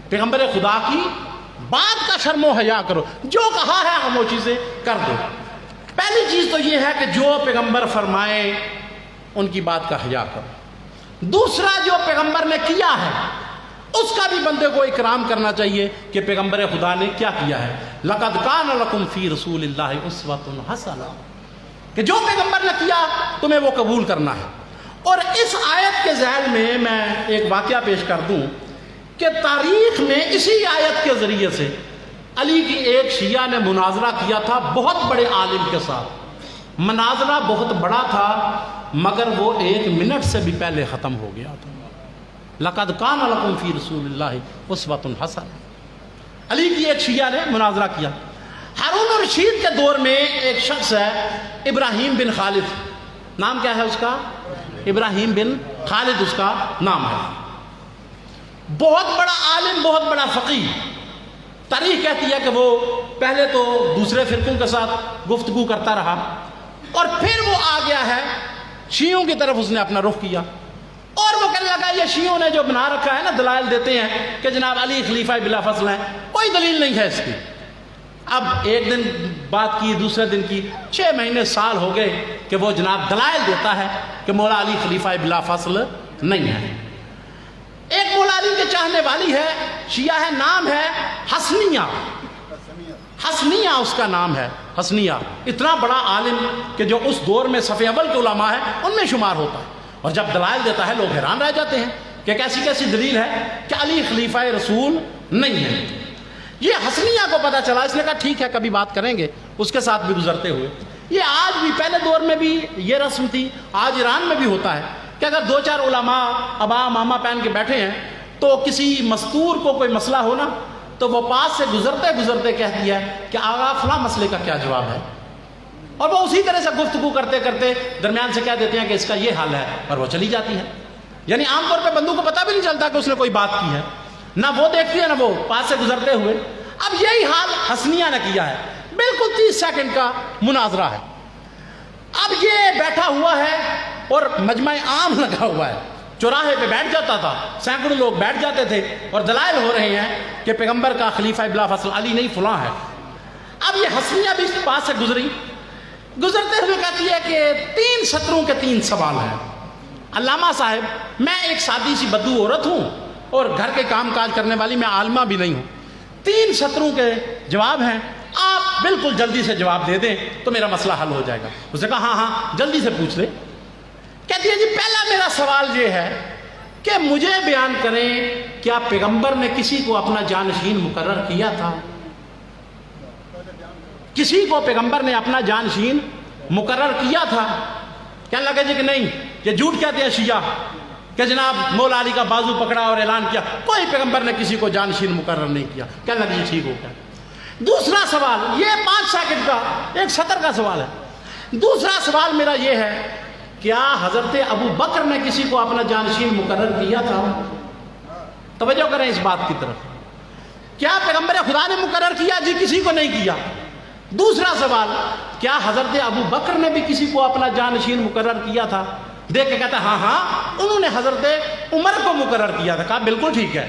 پیغمبر خدا کی بات کا شرم و حیا کرو، جو کہا ہے خاموشی سے کر دو۔ پہلی چیز تو یہ ہے کہ جو پیغمبر فرمائے ان کی بات کا حیا کرو۔ دوسرا، جو پیغمبر نے کیا ہے اس کا بھی بندے کو اکرام کرنا چاہیے کہ پیغمبر خدا نے کیا کیا ہے۔ لَقَدْ كَانَ لَكُمْ فِي رَسُولِ اللَّهِ أُسْوَةٌ حَسَنَةٌ، کہ جو پیغمبر نے کیا تمہیں وہ قبول کرنا ہے۔ اور اس آیت کے ذیل میں ایک واقعہ پیش کر دوں کہ تاریخ میں اسی آیت کے ذریعے سے علی کی ایک شیعہ نے مناظرہ کیا تھا بہت بڑے عالم کے ساتھ۔ مناظرہ بہت بڑا تھا مگر وہ 1 منٹ سے بھی پہلے ختم ہو گیا تھا۔ لَقَدْ كَانَ لَكُمْ فِي رَسُولِ اللَّهِ أُسْوَةٌ حَسَنَةٌ، علی کی ایک شیعہ نے مناظرہ کیا۔ ہارون الرشید کے دور میں ایک شخص ہے ابراہیم بن خالد، نام کیا ہے اس کا؟ ابراہیم بن خالد اس کا نام ہے۔ بہت بڑا عالم، بہت بڑا فقیہ۔ تاریخ کہتی ہے کہ وہ پہلے تو دوسرے فرقوں کے ساتھ گفتگو کرتا رہا اور پھر وہ آ گیا ہے شیعوں کی طرف، اس نے اپنا رخ کیا اور وہ کہنے لگا یہ شیعوں نے جو بنا رکھا ہے نا، دلائل دیتے ہیں کہ جناب علی خلیفہ بلا فصل ہیں، کوئی دلیل نہیں ہے اس کی۔ اب ایک دن بات کی، دوسرے دن کی، 6 مہینے سال ہو گئے کہ وہ جناب دلائل دیتا ہے کہ مولا علی خلیفہ بلا فصل نہیں ہے۔ ایک مولا علی کے چاہنے والی ہے، شیعہ ہے، نام ہے حسنیہ، حسنیہ اس کا نام ہے، حسنیہ۔ اتنا بڑا عالم کہ جو اس دور میں صف اول کے علماء ہیں ان میں شمار ہوتا ہے، اور جب دلائل دیتا ہے لوگ حیران رہ جاتے ہیں کہ کیسی کیسی دلیل ہے کہ علی خلیفہ رسول نہیں ہے۔ یہ حسنیہ کو پتہ چلا، اس نے کہا ٹھیک ہے کبھی بات کریں گے، اس کے ساتھ بھی گزرتے ہوئے۔ یہ آج بھی، پہلے دور میں بھی یہ رسم تھی، آج ایران میں بھی ہوتا ہے کہ اگر 2-4 علماء ابا ماما پہن کے بیٹھے ہیں تو کسی مستور کو کوئی مسئلہ ہونا تو وہ پاس سے گزرتے گزرتے کہتی ہے کہ آغا فلاں مسئلے کا کیا جواب ہے، اور وہ اسی طرح سے گفتگو کرتے کرتے درمیان سے کہہ دیتے ہیں کہ اس کا یہ حل ہے، اور وہ چلی جاتی ہے۔ یعنی عام طور پہ بندوں کو پتہ بھی نہیں چلتا کہ اس نے کوئی بات کی ہے، نہ وہ دیکھتی ہے نہ وہ، پاس سے گزرتے ہوئے۔ اب یہی حال حسنیہ نے کیا ہے، بالکل 30 سیکنڈ کا مناظرہ ہے۔ اب یہ بیٹھا ہوا ہے اور مجمع عام لگا ہوا ہے، چوراہے پہ بیٹھ جاتا تھا، سینکڑوں لوگ بیٹھ جاتے تھے اور دلائل ہو رہے ہیں کہ پیغمبر کا خلیفہ بلا فصل علی نہیں فلاں ہے۔ اب یہ حسنیہ بھی اس پاس سے گزری، گزرتے ہوئے کہتی ہے کہ 3 سطروں کے 3 سوال ہیں۔ علامہ صاحب، میں ایک سادی سی بدو عورت ہوں اور گھر کے کام کاج کرنے والی، میں عالمہ بھی نہیں ہوں، 3 سطروں کے جواب ہیں، آپ بالکل جلدی سے جواب دے دیں تو میرا مسئلہ حل ہو جائے گا۔ اس نے کہا ہاں جلدی سے پوچھ لیں۔ کہتی ہے جی پہلا میرا سوال یہ ہے کہ مجھے بیان کریں کیا پیغمبر نے کسی کو اپنا جانشین مقرر کیا تھا؟ کسی کو پیغمبر نے اپنا جانشین مقرر کیا تھا؟ کہنے لگے جی کہ نہیں، یہ جھوٹ کہتے ہیں شیعہ کہ جناب مولا علی کا بازو پکڑا اور اعلان کیا، کوئی پیغمبر نے کسی کو جانشین مقرر نہیں کیا۔ کہنے لگے جی ٹھیک ہو گیا۔ دوسرا سوال، یہ 5 سیکنڈ کا 1 سطر کا سوال ہے۔ دوسرا سوال میرا یہ ہے، کیا حضرت ابو بکر نے کسی کو اپنا جانشین مقرر کیا تھا؟ توجہ کریں اس بات کی طرف، کیا پیغمبر خدا نے مقرر کیا؟ جی کسی کو نہیں کیا۔ دوسرا سوال، کیا حضرت ابو بکر نے بھی کسی کو اپنا جانشین مقرر کیا تھا؟ دیکھ کے کہتا ہاں انہوں نے حضرت عمر کو مقرر کیا تھا۔ کہا بالکل ٹھیک ہے۔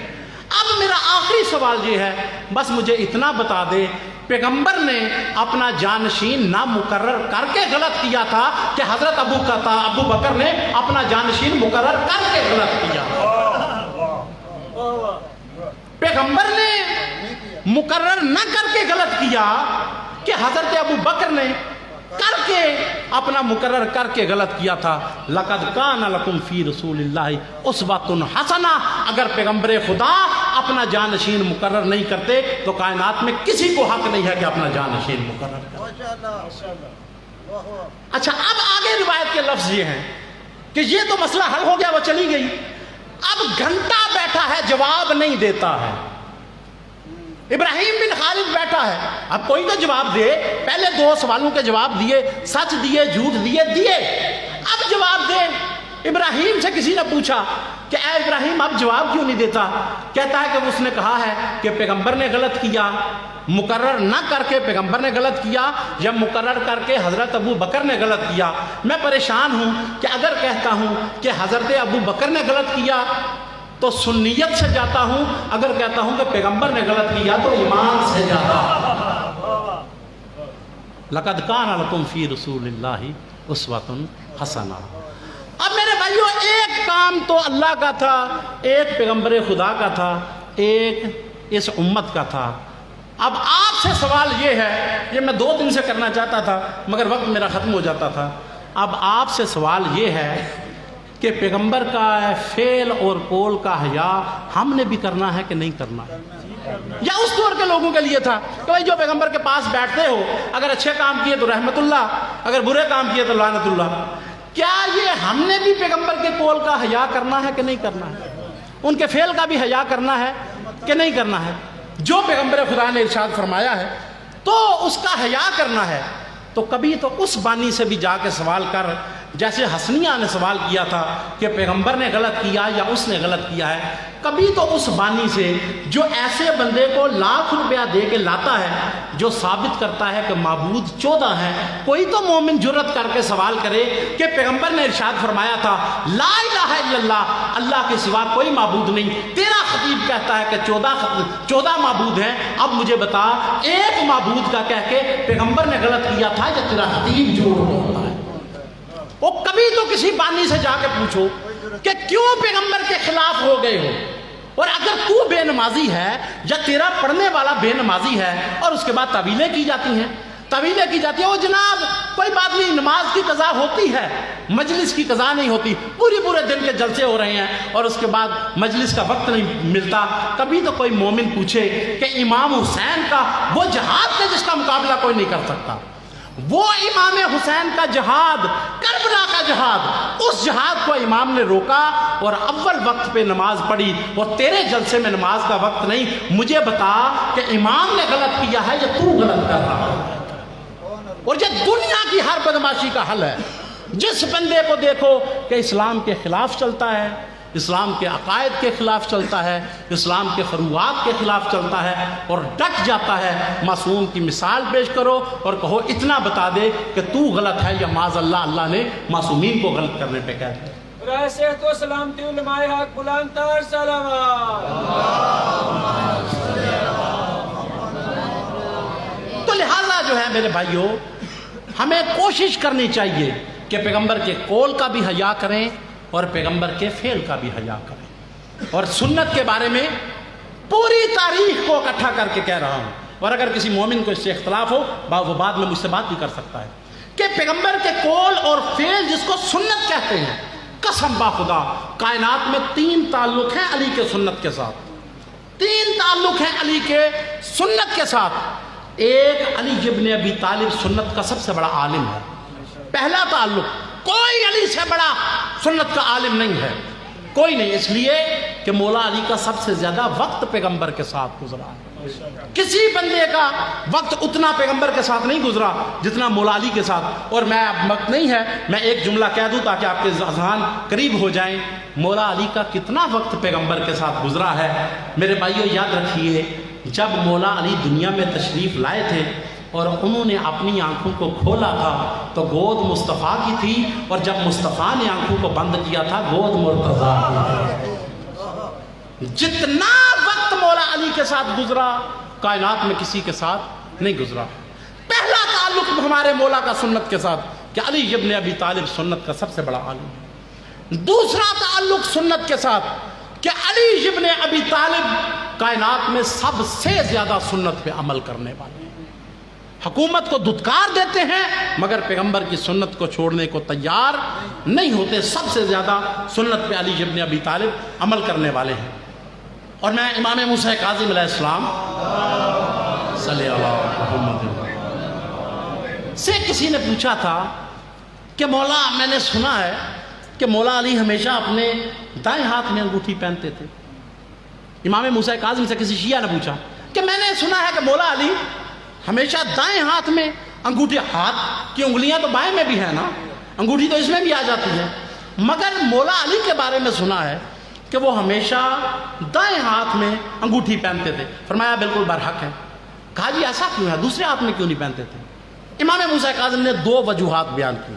اب میرا آخری سوال یہ ہے، بس مجھے اتنا بتا دے، پیغمبر نے اپنا جانشین نہ مقرر کر کے غلط کیا تھا کہ حضرت ابو بکر نے اپنا جانشین مقرر کر کے غلط کیا؟ پیغمبر نے مقرر نہ کر کے غلط کیا کہ حضرت ابو بکر نے کر کے اپنا مقرر کر کے غلط کیا تھا۔ لَقَدْ كَانَ لَكُمْ فِي رَسُولِ اللَّهِ أُسْوَةٌ حَسَنَةٌ، اگر پیغمبر خدا اپنا جانشین مقرر نہیں کرتے تو کائنات میں کسی کو حق نہیں ہے کہ اپنا جانشین مقرر کرے۔ اچھا، اب آگے روایت کے لفظ یہ ہیں کہ یہ تو مسئلہ حل ہو گیا، وہ چلی گئی، اب گھنٹہ بیٹھا ہے جواب نہیں دیتا ہے۔ ابراہیم بن خالد بیٹھا ہے، اب کوئی تو جواب دے، پہلے 2 سوالوں کے جواب دیے، سچ دیے جھوٹ دیے، اب جواب دے۔ ابراہیم سے کسی نے پوچھا کہ اے ابراہیم آپ جواب کیوں نہیں دیتا؟ کہتا ہے کہ اس نے کہا ہے کہ پیغمبر نے غلط کیا، مقرر نہ کر کے پیغمبر نے غلط کیا یا مقرر کر کے حضرت ابو بکر نے غلط کیا۔ میں پریشان ہوں کہ اگر کہتا ہوں کہ حضرت ابو بکر نے غلط کیا تو سنیت سے جاتا ہوں، اگر کہتا ہوں کہ پیغمبر نے غلط کیا تو ایمان سے جاتا ہوں۔ لقد کان لکم فی رسول اللہ اسوۃ حسنہ۔ اب میرے بھائیوں ایک کام تو اللہ کا تھا، ایک پیغمبر خدا کا تھا، ایک اس امت کا تھا۔ اب آپ سے سوال یہ ہے، یہ میں 2 دن سے کرنا چاہتا تھا مگر وقت میرا ختم ہو جاتا تھا۔ اب آپ سے سوال یہ ہے کہ پیغمبر کا فعل اور قول کا حیا ہم نے بھی کرنا ہے کہ نہیں کرنا؟ یا اس دور کے لوگوں کے لیے تھا کہ بھائی جو پیغمبر کے پاس بیٹھتے ہو، اگر اچھے کام کیے تو رحمت اللہ، اگر برے کام کیے تو لعنت اللہ۔ کیا یہ ہم نے بھی پیغمبر کے قول کا حیا کرنا ہے کہ نہیں کرنا ہے؟ ان کے فعل کا بھی حیا کرنا ہے کہ نہیں کرنا ہے؟ جو پیغمبر خدا نے ارشاد فرمایا ہے تو اس کا حیا کرنا ہے۔ تو کبھی تو اس بانی سے بھی جا کے سوال کر، جیسے حسنیہ نے سوال کیا تھا کہ پیغمبر نے غلط کیا یا اس نے غلط کیا ہے، کبھی تو اس بانی سے جو ایسے بندے کو لاکھ روپیہ دے کے لاتا ہے، جو ثابت کرتا ہے کہ معبود 14 ہیں، کوئی تو مومن جرت کر کے سوال کرے کہ پیغمبر نے ارشاد فرمایا تھا لا الہ الا اللہ، اللہ کے سوا کوئی معبود نہیں، تیرا خطیب کہتا ہے کہ 14 معبود ہیں، اب مجھے بتا ایک معبود کا کہہ کے پیغمبر نے غلط کیا تھا یا تیرا خطیب جھوٹ بولتا ہے؟ وہ کبھی تو کسی بانی سے جا کے پوچھو کہ کیوں پیغمبر کے خلاف ہو گئے ہو، اور اگر تو بے نمازی ہے یا تیرا پڑھنے والا بے نمازی ہے اور اس کے بعد تعویلیں کی جاتی ہیں، وہ جناب کوئی بات نہیں، نماز کی قضا ہوتی ہے، مجلس کی قضا نہیں ہوتی، پورے دن کے جلسے ہو رہے ہیں اور اس کے بعد مجلس کا وقت نہیں ملتا۔ کبھی تو کوئی مومن پوچھے کہ امام حسین کا وہ جہاد ہے جس کا مقابلہ کوئی نہیں کر سکتا، وہ امام حسین کا جہاد، کربلا کا جہاد، اس جہاد کو امام نے روکا اور اول وقت پہ نماز پڑھی، اور تیرے جلسے میں نماز کا وقت نہیں۔ مجھے بتا کہ امام نے غلط کیا ہے یا تو غلط کر رہا ہے؟ اور یہ دنیا کی ہر بدماشی کا حل ہے۔ جس بندے کو دیکھو کہ اسلام کے خلاف چلتا ہے، اسلام کے عقائد کے خلاف چلتا ہے، اسلام کے فروعات کے خلاف چلتا ہے اور ڈٹ جاتا ہے، معصوم کی مثال پیش کرو اور کہو اتنا بتا دے کہ تو غلط ہے یا معاذ اللہ اللہ نے معصومین کو غلط کرنے پہ کہہ دیا۔ برائے صحت و سلامتی علماء حق بلند تر سلامات۔ تو لہٰذا جو ہے میرے بھائیوں، ہمیں کوشش کرنی چاہیے کہ پیغمبر کے قول کا بھی حیا کریں اور پیغمبر کے فعل کا بھی حیا کریں، اور سنت کے بارے میں پوری تاریخ کو اکٹھا کر کے کہہ رہا ہوں، اور اگر کسی مومن کو اس سے اختلاف ہو وہ بعد میں مجھ سے بات بھی کر سکتا ہے کہ پیغمبر کے قول اور فعل جس کو سنت کہتے ہیں، قسم با خدا کائنات میں 3 تعلق ہیں علی کے سنت کے ساتھ، 3 تعلق ہیں علی کے سنت کے ساتھ۔ ایک، علی ابن ابی طالب سنت کا سب سے بڑا عالم ہے، پہلا تعلق، کوئی علی سے بڑا سنت کا عالم نہیں ہے، کوئی نہیں، اس لیے کہ مولا علی کا سب سے زیادہ وقت پیغمبر کے ساتھ گزرا ہے۔ کسی بندے کا وقت اتنا پیغمبر کے ساتھ نہیں گزرا جتنا مولا علی کے ساتھ۔ اور میں اب وقت نہیں ہے، میں ایک جملہ کہہ دوں تاکہ آپ کے اذہان قریب ہو جائیں، مولا علی کا کتنا وقت پیغمبر کے ساتھ گزرا ہے۔ میرے بھائیو یاد رکھیے، جب مولا علی دنیا میں تشریف لائے تھے اور انہوں نے اپنی آنکھوں کو کھولا تھا تو گود مصطفیٰ کی تھی، اور جب مصطفیٰ نے آنکھوں کو بند کیا تھا گود مرتضیٰ کی۔ جتنا وقت مولا علی کے ساتھ گزرا کائنات میں کسی کے ساتھ نہیں گزرا۔ پہلا تعلق ہمارے مولا کا سنت کے ساتھ کہ علی ابن ابی طالب سنت کا سب سے بڑا عالم ہے۔ دوسرا تعلق سنت کے ساتھ کہ علی ابن ابی طالب کائنات میں سب سے زیادہ سنت پہ عمل کرنے والے ہیں، حکومت کو دھتکار دیتے ہیں مگر پیغمبر کی سنت کو چھوڑنے کو تیار نہیں ہوتے، سب سے زیادہ سنت پہ علی ابن ابی طالب عمل کرنے والے ہیں۔ اور میں امام موسیٰ کاظم علیہ السلام صلی اللہ علیہ وسلم سے کسی نے پوچھا تھا کہ مولا میں نے سنا ہے کہ مولا علی ہمیشہ اپنے دائیں ہاتھ میں انگوٹھی پہنتے تھے۔ امام موسیٰ کاظم سے کسی شیعہ نے پوچھا کہ میں نے سنا ہے کہ مولا علی ہمیشہ دائیں ہاتھ میں انگوٹھی، ہاتھ کی انگلیاں تو بائیں میں بھی ہیں نا، انگوٹھی تو اس میں بھی آ جاتی ہے، مگر مولا علی کے بارے میں سنا ہے کہ وہ ہمیشہ دائیں ہاتھ میں انگوٹھی پہنتے تھے. فرمایا بالکل برحق ہے. کہا جی ایسا کیوں ہے, دوسرے ہاتھ میں کیوں نہیں پہنتے تھے؟ امام موسیٰ کاظم نے 2 وجوہات بیان کی.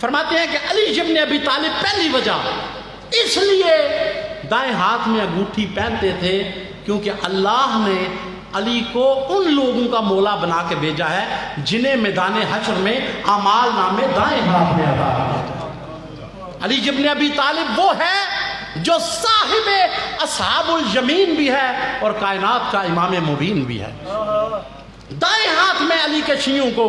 فرماتے ہیں کہ علی ابن ابی طالب پہلی وجہ اس لیے دائیں ہاتھ میں انگوٹھی پہنتے تھے کیونکہ اللہ نے علی کو ان لوگوں کا مولا بنا کے بھیجا ہے جنہیں میدان حشر میں اعمال نامے دائیں ہاتھ میں عطا کیا. علی ابن ابی طالب وہ ہے جو صاحب اصحاب الیمین بھی ہے اور کائنات کا امام مبین بھی ہے. دائیں ہاتھ میں علی کے شیعوں کو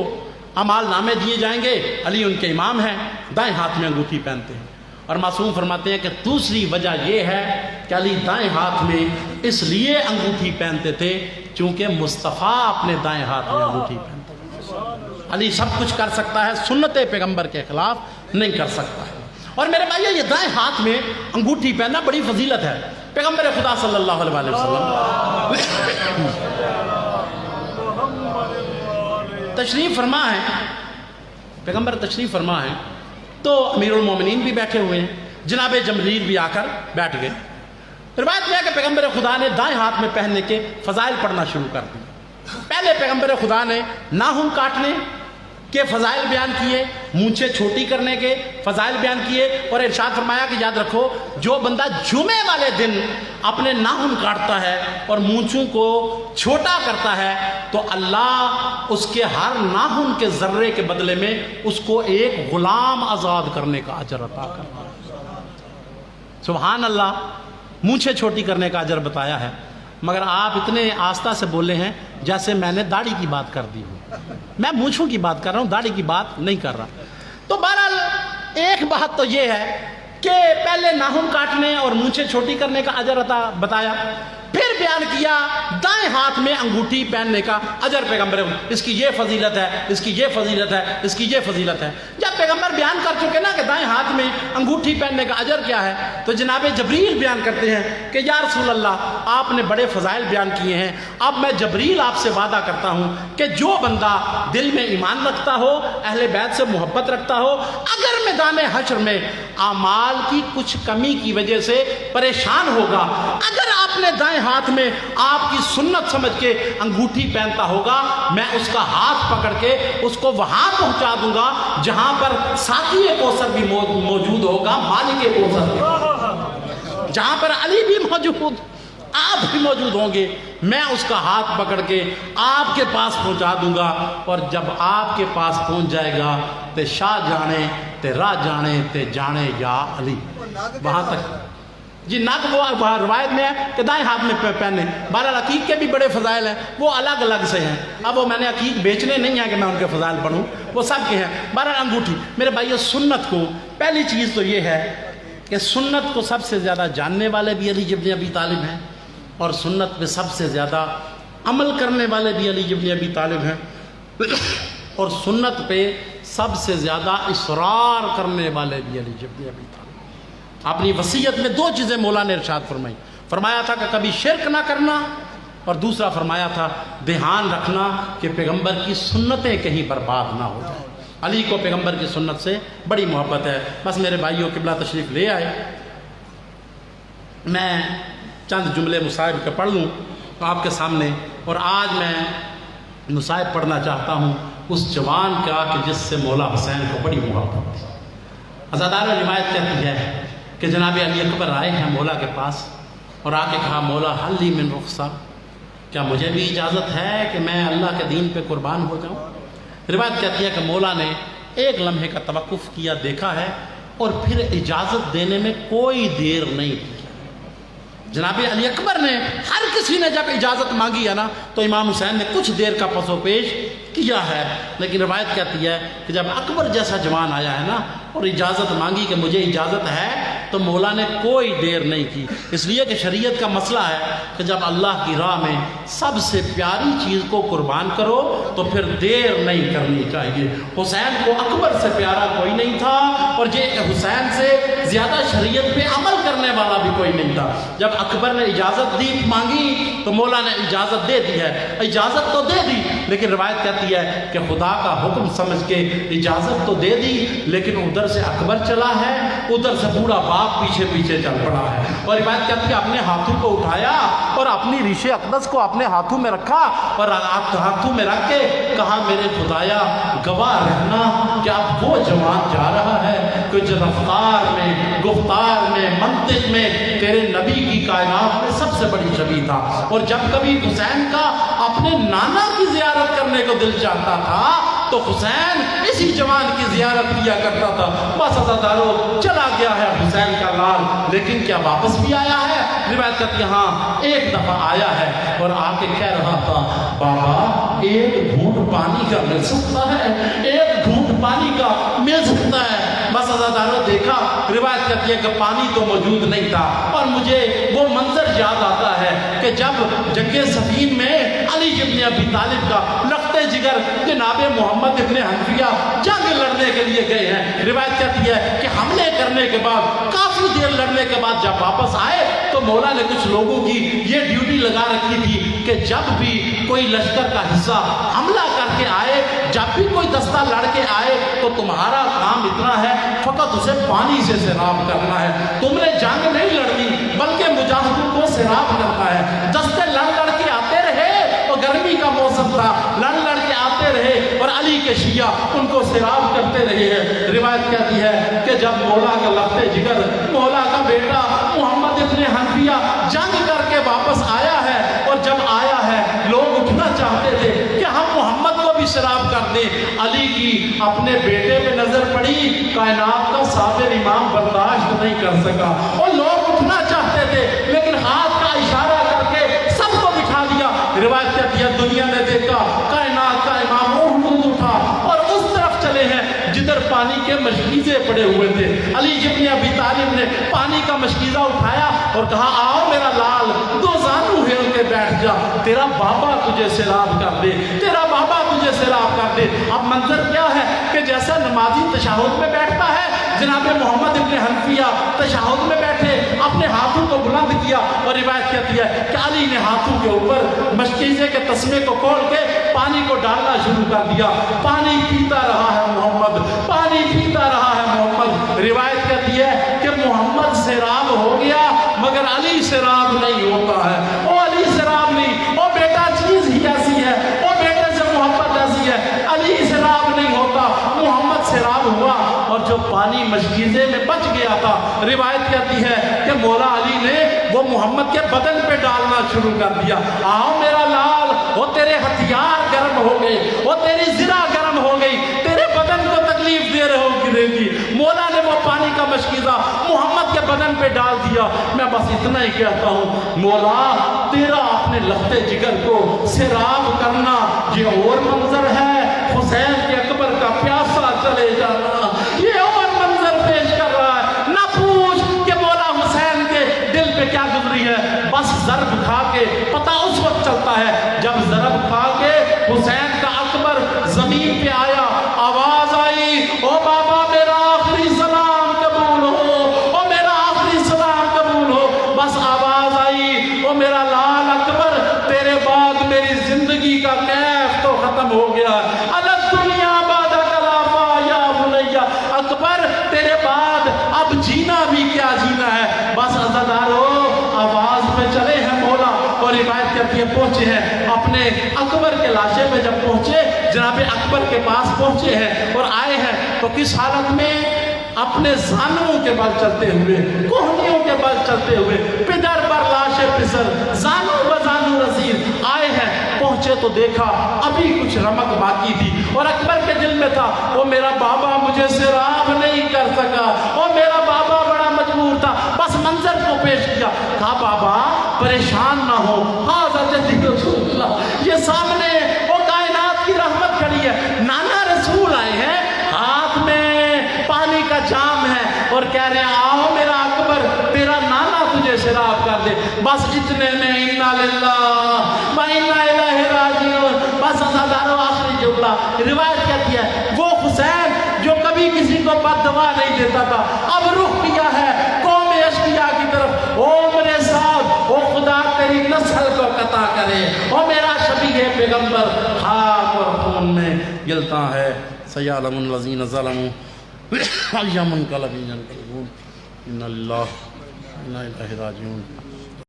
اعمال نامے دیے جائیں گے, علی ان کے امام ہیں, دائیں ہاتھ میں انگوٹھی پہنتے ہیں. اور معصوم فرماتے ہیں کہ دوسری وجہ یہ ہے کہ علی دائیں ہاتھ میں اس لیے انگوٹھی پہنتے تھے چونکہ مصطفیٰ اپنے دائیں ہاتھ میں انگوٹھی پہنتے ہیں. علی سب کچھ کر سکتا ہے, سنت پیغمبر کے خلاف نہیں کر سکتا ہے. اور میرے بھائیو یہ دائیں ہاتھ میں انگوٹھی پہننا بڑی فضیلت ہے. پیغمبر خدا صلی اللہ علیہ وسلم تشریف فرما ہے, پیغمبر تشریف فرما ہے تو امیر المومنین بھی بیٹھے ہوئے ہیں, جناب جبریل بھی آ کر بیٹھ گئے. روایت میں ہے کہ پیغمبر خدا نے دائیں ہاتھ میں پہننے کے فضائل پڑھنا شروع کر دی. پہلے پیغمبر خدا نے ناخن کاٹنے کے فضائل بیان کیے, مونچھیں چھوٹی کرنے کے فضائل بیان کیے, اور ارشاد فرمایا کہ یاد رکھو جو بندہ جمعے والے دن اپنے ناخن کاٹتا ہے اور مونچھوں کو چھوٹا کرتا ہے تو اللہ اس کے ہر ناخن کے ذرے کے بدلے میں اس کو ایک غلام آزاد کرنے کا اجر عطا کرتا ہے. سبحان اللہ, مونچھیں چھوٹی کرنے کا اجر بتایا ہے, مگر آپ اتنے آستہ سے بولے ہیں جیسے میں نے داڑھی کی بات کر دی ہو. میں مونچھوں کی بات کر رہا ہوں, داڑھی کی بات نہیں کر رہا. تو بہرحال ایک بات تو یہ ہے کہ پہلے ناخن کاٹنے اور مونچھیں چھوٹی کرنے کا اجر عطا بتایا, پھر بیان کیا دائیں ہاتھ میں انگوٹھی پہننے کا اجر. پیغمبر اس کی یہ فضیلت ہے, اس کی یہ فضیلت ہے, اس کی یہ فضیلت ہے. جب پیغمبر بیان کر چکے نا کہ دائیں ہاتھ میں انگوٹھی پہننے کا اجر کیا ہے, تو جناب جبریل بیان کرتے ہیں کہ یا رسول اللہ آپ نے بڑے فضائل بیان کیے ہیں, اب میں جبریل آپ سے وعدہ کرتا ہوں کہ جو بندہ دل میں ایمان رکھتا ہو, اہل بیت سے محبت رکھتا ہو, اگر میدان حشر میں اعمال کی کچھ کمی کی وجہ سے پریشان ہوگا, اگر آپ نے دائیں ہاتھ میں آپ کی سنت سمجھ کے انگوٹھی پہنتا ہوگا, میں اس کا ہاتھ پکڑ کے اس کو وہاں پہنچا دوں گا جہاں پر ساقی کوثر بھی موجود ہوگا, مالک کوثر بھی, جہاں پر علی بھی موجود, آپ بھی موجود ہوں گے. میں اس کا ہاتھ پکڑ کے آپ کے پاس پہنچا دوں گا, اور جب آپ کے پاس پہنچ جائے گا تے شاہ جانے تے راہ جانے تے جانے یا علی, وہاں تک. جی ناک وہ روایت میں ہے کہ دائیں ہاتھ میں پہنے. بہرحال عقیق کے بھی بڑے فضائل ہیں, وہ الگ الگ سے ہیں. اب وہ میں نے عقیق بیچنے نہیں ہیں کہ میں ان کے فضائل پڑھوں, وہ سب کے ہیں. بہرحال انگوٹھی میرے بھائیو, سنت کو پہلی چیز تو یہ ہے کہ سنت کو سب سے زیادہ جاننے والے بھی علی ابن ابی طالب ہیں, اور سنت پہ سب سے زیادہ عمل کرنے والے بھی علی ابن ابی طالب ہیں, اور سنت پہ سب سے زیادہ اصرار کرنے والے بھی علی ابن ابی طالب. اپنی وصیت میں 2 چیزیں مولا نے ارشاد فرمائی. فرمایا تھا کہ کبھی شرک نہ کرنا, اور دوسرا فرمایا تھا دھیان رکھنا کہ پیغمبر کی سنتیں کہیں برباد نہ ہو جائیں. علی کو پیغمبر کی سنت سے بڑی محبت ہے. بس میرے بھائیوں قبلہ تشریف لے آئے, میں چند جملے مصائب کے پڑھ لوں آپ کے سامنے. اور آج میں مصائب پڑھنا چاہتا ہوں اس جوان کا کہ جس سے مولا حسین کو بڑی محبت تھی. عزادار روایت کہتی ہے کہ جناب علی اکبر آئے ہیں مولا کے پاس, اور آ کے کہا مولا حل لی من رخصہ, کیا مجھے بھی اجازت ہے کہ میں اللہ کے دین پہ قربان ہو جاؤں. روایت کہتی ہے کہ مولا نے ایک لمحے کا توقف کیا, دیکھا ہے, اور پھر اجازت دینے میں کوئی دیر نہیں کی. جناب علی اکبر نے, ہر کسی نے جب اجازت مانگی ہے نا تو امام حسین نے کچھ دیر کا پس و پیش کیا ہے, لیکن روایت کہتی ہے کہ جب اکبر جیسا جوان آیا ہے نا اور اجازت مانگی کہ مجھے اجازت ہے, تو مولا نے کوئی دیر نہیں کی. اس لیے کہ شریعت کا مسئلہ ہے کہ جب اللہ کی راہ میں سب سے پیاری چیز کو قربان کرو تو پھر دیر نہیں کرنی چاہیے. حسین کو اکبر سے پیارا کوئی نہیں تھا, اور یہ حسین سے زیادہ شریعت پہ عمل کرنے کرنے والا بھی کوئی نہیں تھا۔ جب اکبر نے اجازت دی مانگی تو مولا نے اجازت دے دی ہے، اجازت تو دے دی، لیکن روایت کہتی ہے کہ خدا کا حکم سمجھ کے اجازت تو دے دی، لیکن ادھر سے اکبر چلا ہے، ادھر سے پورا باپ پیچھے پیچھے چل پڑا ہے۔ اور روایت کہتی ہے اپنے ہاتھوں کو اٹھایا اور اپنی ریش اقدس کو اپنے ہاتھوں میں رکھا اور ہاتھوں میں رکھ کے کہا میرے خدایا گواہ رہنا کہ اب وہ جوان جا رہا ہے کہ جو رفتار میں، گفتار میں، منطق میں تیرے نبی کی کائنات میں سب سے بڑی شبیہ تھا۔ اور جب کبھی حسین کا اپنے نانا کی زیارت کرنے کو دل چاہتا تھا تو حسین اسی جوان کی زیارت کیا کرتا تھا۔ بس عزادارو چلا گیا ہے حسین کا لال، لیکن کیا واپس بھی آیا ہے؟ روایت کرتی ہے ہاں ایک دفعہ آیا ہے اور آ کے کہہ رہا تھا بابا ایک گھونٹ پانی کا مل سکتا ہے، ایک گھونٹ پانی کا مل سکتا ہے۔ بس عزادارو دیکھا، روایت کرتی ہے کہ پانی تو موجود نہیں تھا، اور مجھے وہ منظر یاد آتا ہے کہ جب جنگ صفین میں علی ابن ابی طالب کا لخت جگر جناب محمد ابن حنفیہ جنگ لڑنے کے لیے گئے ہیں، روایت کہتی ہے کہ حملے کرنے کے بعد کافی دیر لڑنے کے بعد جب واپس آئے تو مولا نے کچھ لوگوں کی یہ ڈیوٹی لگا رکھی تھی کہ جب بھی کوئی لشکر کا حصہ حملہ کر کے آئے، جب بھی کوئی دستہ لڑ کے آئے تو تمہارا کام اتنا ہے فقط اسے پانی سے سیراب کرنا ہے، تم نے جنگ نہیں لڑنی بلکہ مجاہدوں کو سیراب کرنا ہے۔ دستے لڑ لڑ کے آتے رہے اور گرمی کا موسم تھا، لڑ لڑ کے آتے رہے اور علی کے شیعہ ان کو سیراب کرتے رہے ہیں۔ روایت کہتی ہے کہ جب مولا کا لخت جگر، مولا کا بیٹا محمد ابن حنفیہ جنگ کر کے واپس آیا ہے، اور جب آیا ہے لوگ اٹھنا چاہتے تھے کہ ہم محمد کو بھی سیراب کر دیں، علی کی اپنے بیٹے پہ نظر پڑی، کائنات کا صابر امام برداشت نہیں کر سکا اور لوگ اٹھنا چاہتے تھے لیکن ہاتھ کا اشارہ کر کے سب کو بٹھا دیا۔ روایت کہتی ہے دنیا نے دیکھا کائنات کا امام اٹھا اور اس طرف چلے ہیں جدھر پانی کے مشکیزے پڑے ہوئے تھے۔ علی ابن ابی طالب نے پانی کا مشکیزہ اٹھایا اور کہا آؤ میرا لال، دو زانو ہل کے بیٹھ جا، تیرا بابا تجھے سیراب کر دے، تیرا بابا تجھے سیراب کر دے۔ اب منظر کیا ہے کہ جیسا نمازی تشہد میں بیٹھتا ہے، جناب محمد ابن حنفیہ تشہد میں بیٹھے اپنے ہاتھوں کو بلند کیا، اور روایت کہتی ہے کہ علی نے ہاتھوں کے اوپر مشکیزے کے تسمے کو کھول کے پانی کو ڈالنا شروع کر دیا۔ پانی پیتا رہا ہے محمد، پانی پیتا رہا ہے محمد۔ روایت کہتی ہے کہ محمد سیراب ہو گیا مگر علی سیراب نہیں ہوتا ہے۔ او علی سیراب نہیں، او بیٹا چیز ہی ایسی ہے، او بیٹے سے محبت ایسی ہے، علی سیراب نہیں ہوتا، محمد سیراب ہوا۔ اور جو پانی مشکیزے میں بچ گیا تھا، روایت کہتی ہے کہ مولا علی نے وہ محمد کے بدن پہ ڈالنا شروع کر دیا۔ آؤ میرا لال، وہ تیرے ہتھیار گرم ہو گئے، وہ تیری زرہ گرم ہو گئی، تیرے بدن کو تکلیف دے رہے گی۔ مولا نے وہ پانی کا مشکیزہ محمد کے بدن پہ ڈال دیا۔ میں بس اتنا ہی کہتا ہوں مولا تیرا اپنے لخت جگر کو سیراب کرنا یہ اور منظر ہے، حسین کے اکبر کا پیاسا چلے جانا یہ اور منظر پیش کر رہا ہے۔ نہ پوچھ کہ مولا حسین کے دل پہ کیا گزری ہے، بس ضرب کھا کے پتہ اس وقت چلتا ہے جب ضرب کھا کے حسین کا اکبر زمین پہ آیا، آواز آئی او بابا میرا آخری سلام قبول ہو، او میرا آخری سلام قبول ہو۔ بس آواز آئی او میرا لال اکبر تیرے بعد میری زندگی کا کیف تو ختم ہو گیا، الگ دنیا بعد کلافا یا بنیا، اکبر تیرے بعد اب جینا بھی کیا جینا ہے۔ بس عزادارو آواز پہ چلے ہیں مولا، اور روایت کرتی ہے پہنچے ہیں اپنے اکبر کے لاشے پہ، جب پہنچے جناب اکبر کے پاس پہنچے ہیں اور آئے ہیں تو کس حالت میں؟ اپنے زانوں کے بل چلتے ہوئے، کوہنیوں کے بل چلتے ہوئے، پدر پر لاش پسر، زانو بزانو رسید آئے ہیں۔ پہنچے تو دیکھا ابھی کچھ رمق باقی تھی، اور اکبر کے دل میں تھا وہ میرا بابا مجھے سیراب نہیں کر سکا، وہ میرا بابا بڑا مجبور تھا۔ بس منظر کو پیش کیا، کہا بابا پریشان نہ ہو، حضرت رسول اللہ یہ سامنے وہ کائنات کی رحمت کھڑی ہے، نانا رسول آئے ہیں، ہاتھ میں پانی کا جام ہے اور کہہ رہے ہیں آؤ میرا اکبر تیرا نانا تجھے سیراب کر دے۔ بس اتنے میں انا للہ و انا الیہ راجعون، بس عزادارو آخری جملہ روایت کہتی ہے وہ حسین جو کبھی کسی کو بد دعا نہیں دیتا تھا اب رخ کیا ہے قوم اشقیاء کی او عمر صاحب او خدا تیری نسل کو قطع کرے، او میرا شفیع پیغمبر خاک اور خون میں گلتا ہے۔ سیعلم الذین ظلموا ای منقلب ینقلبون، انا للہ انا الیہ راجعون۔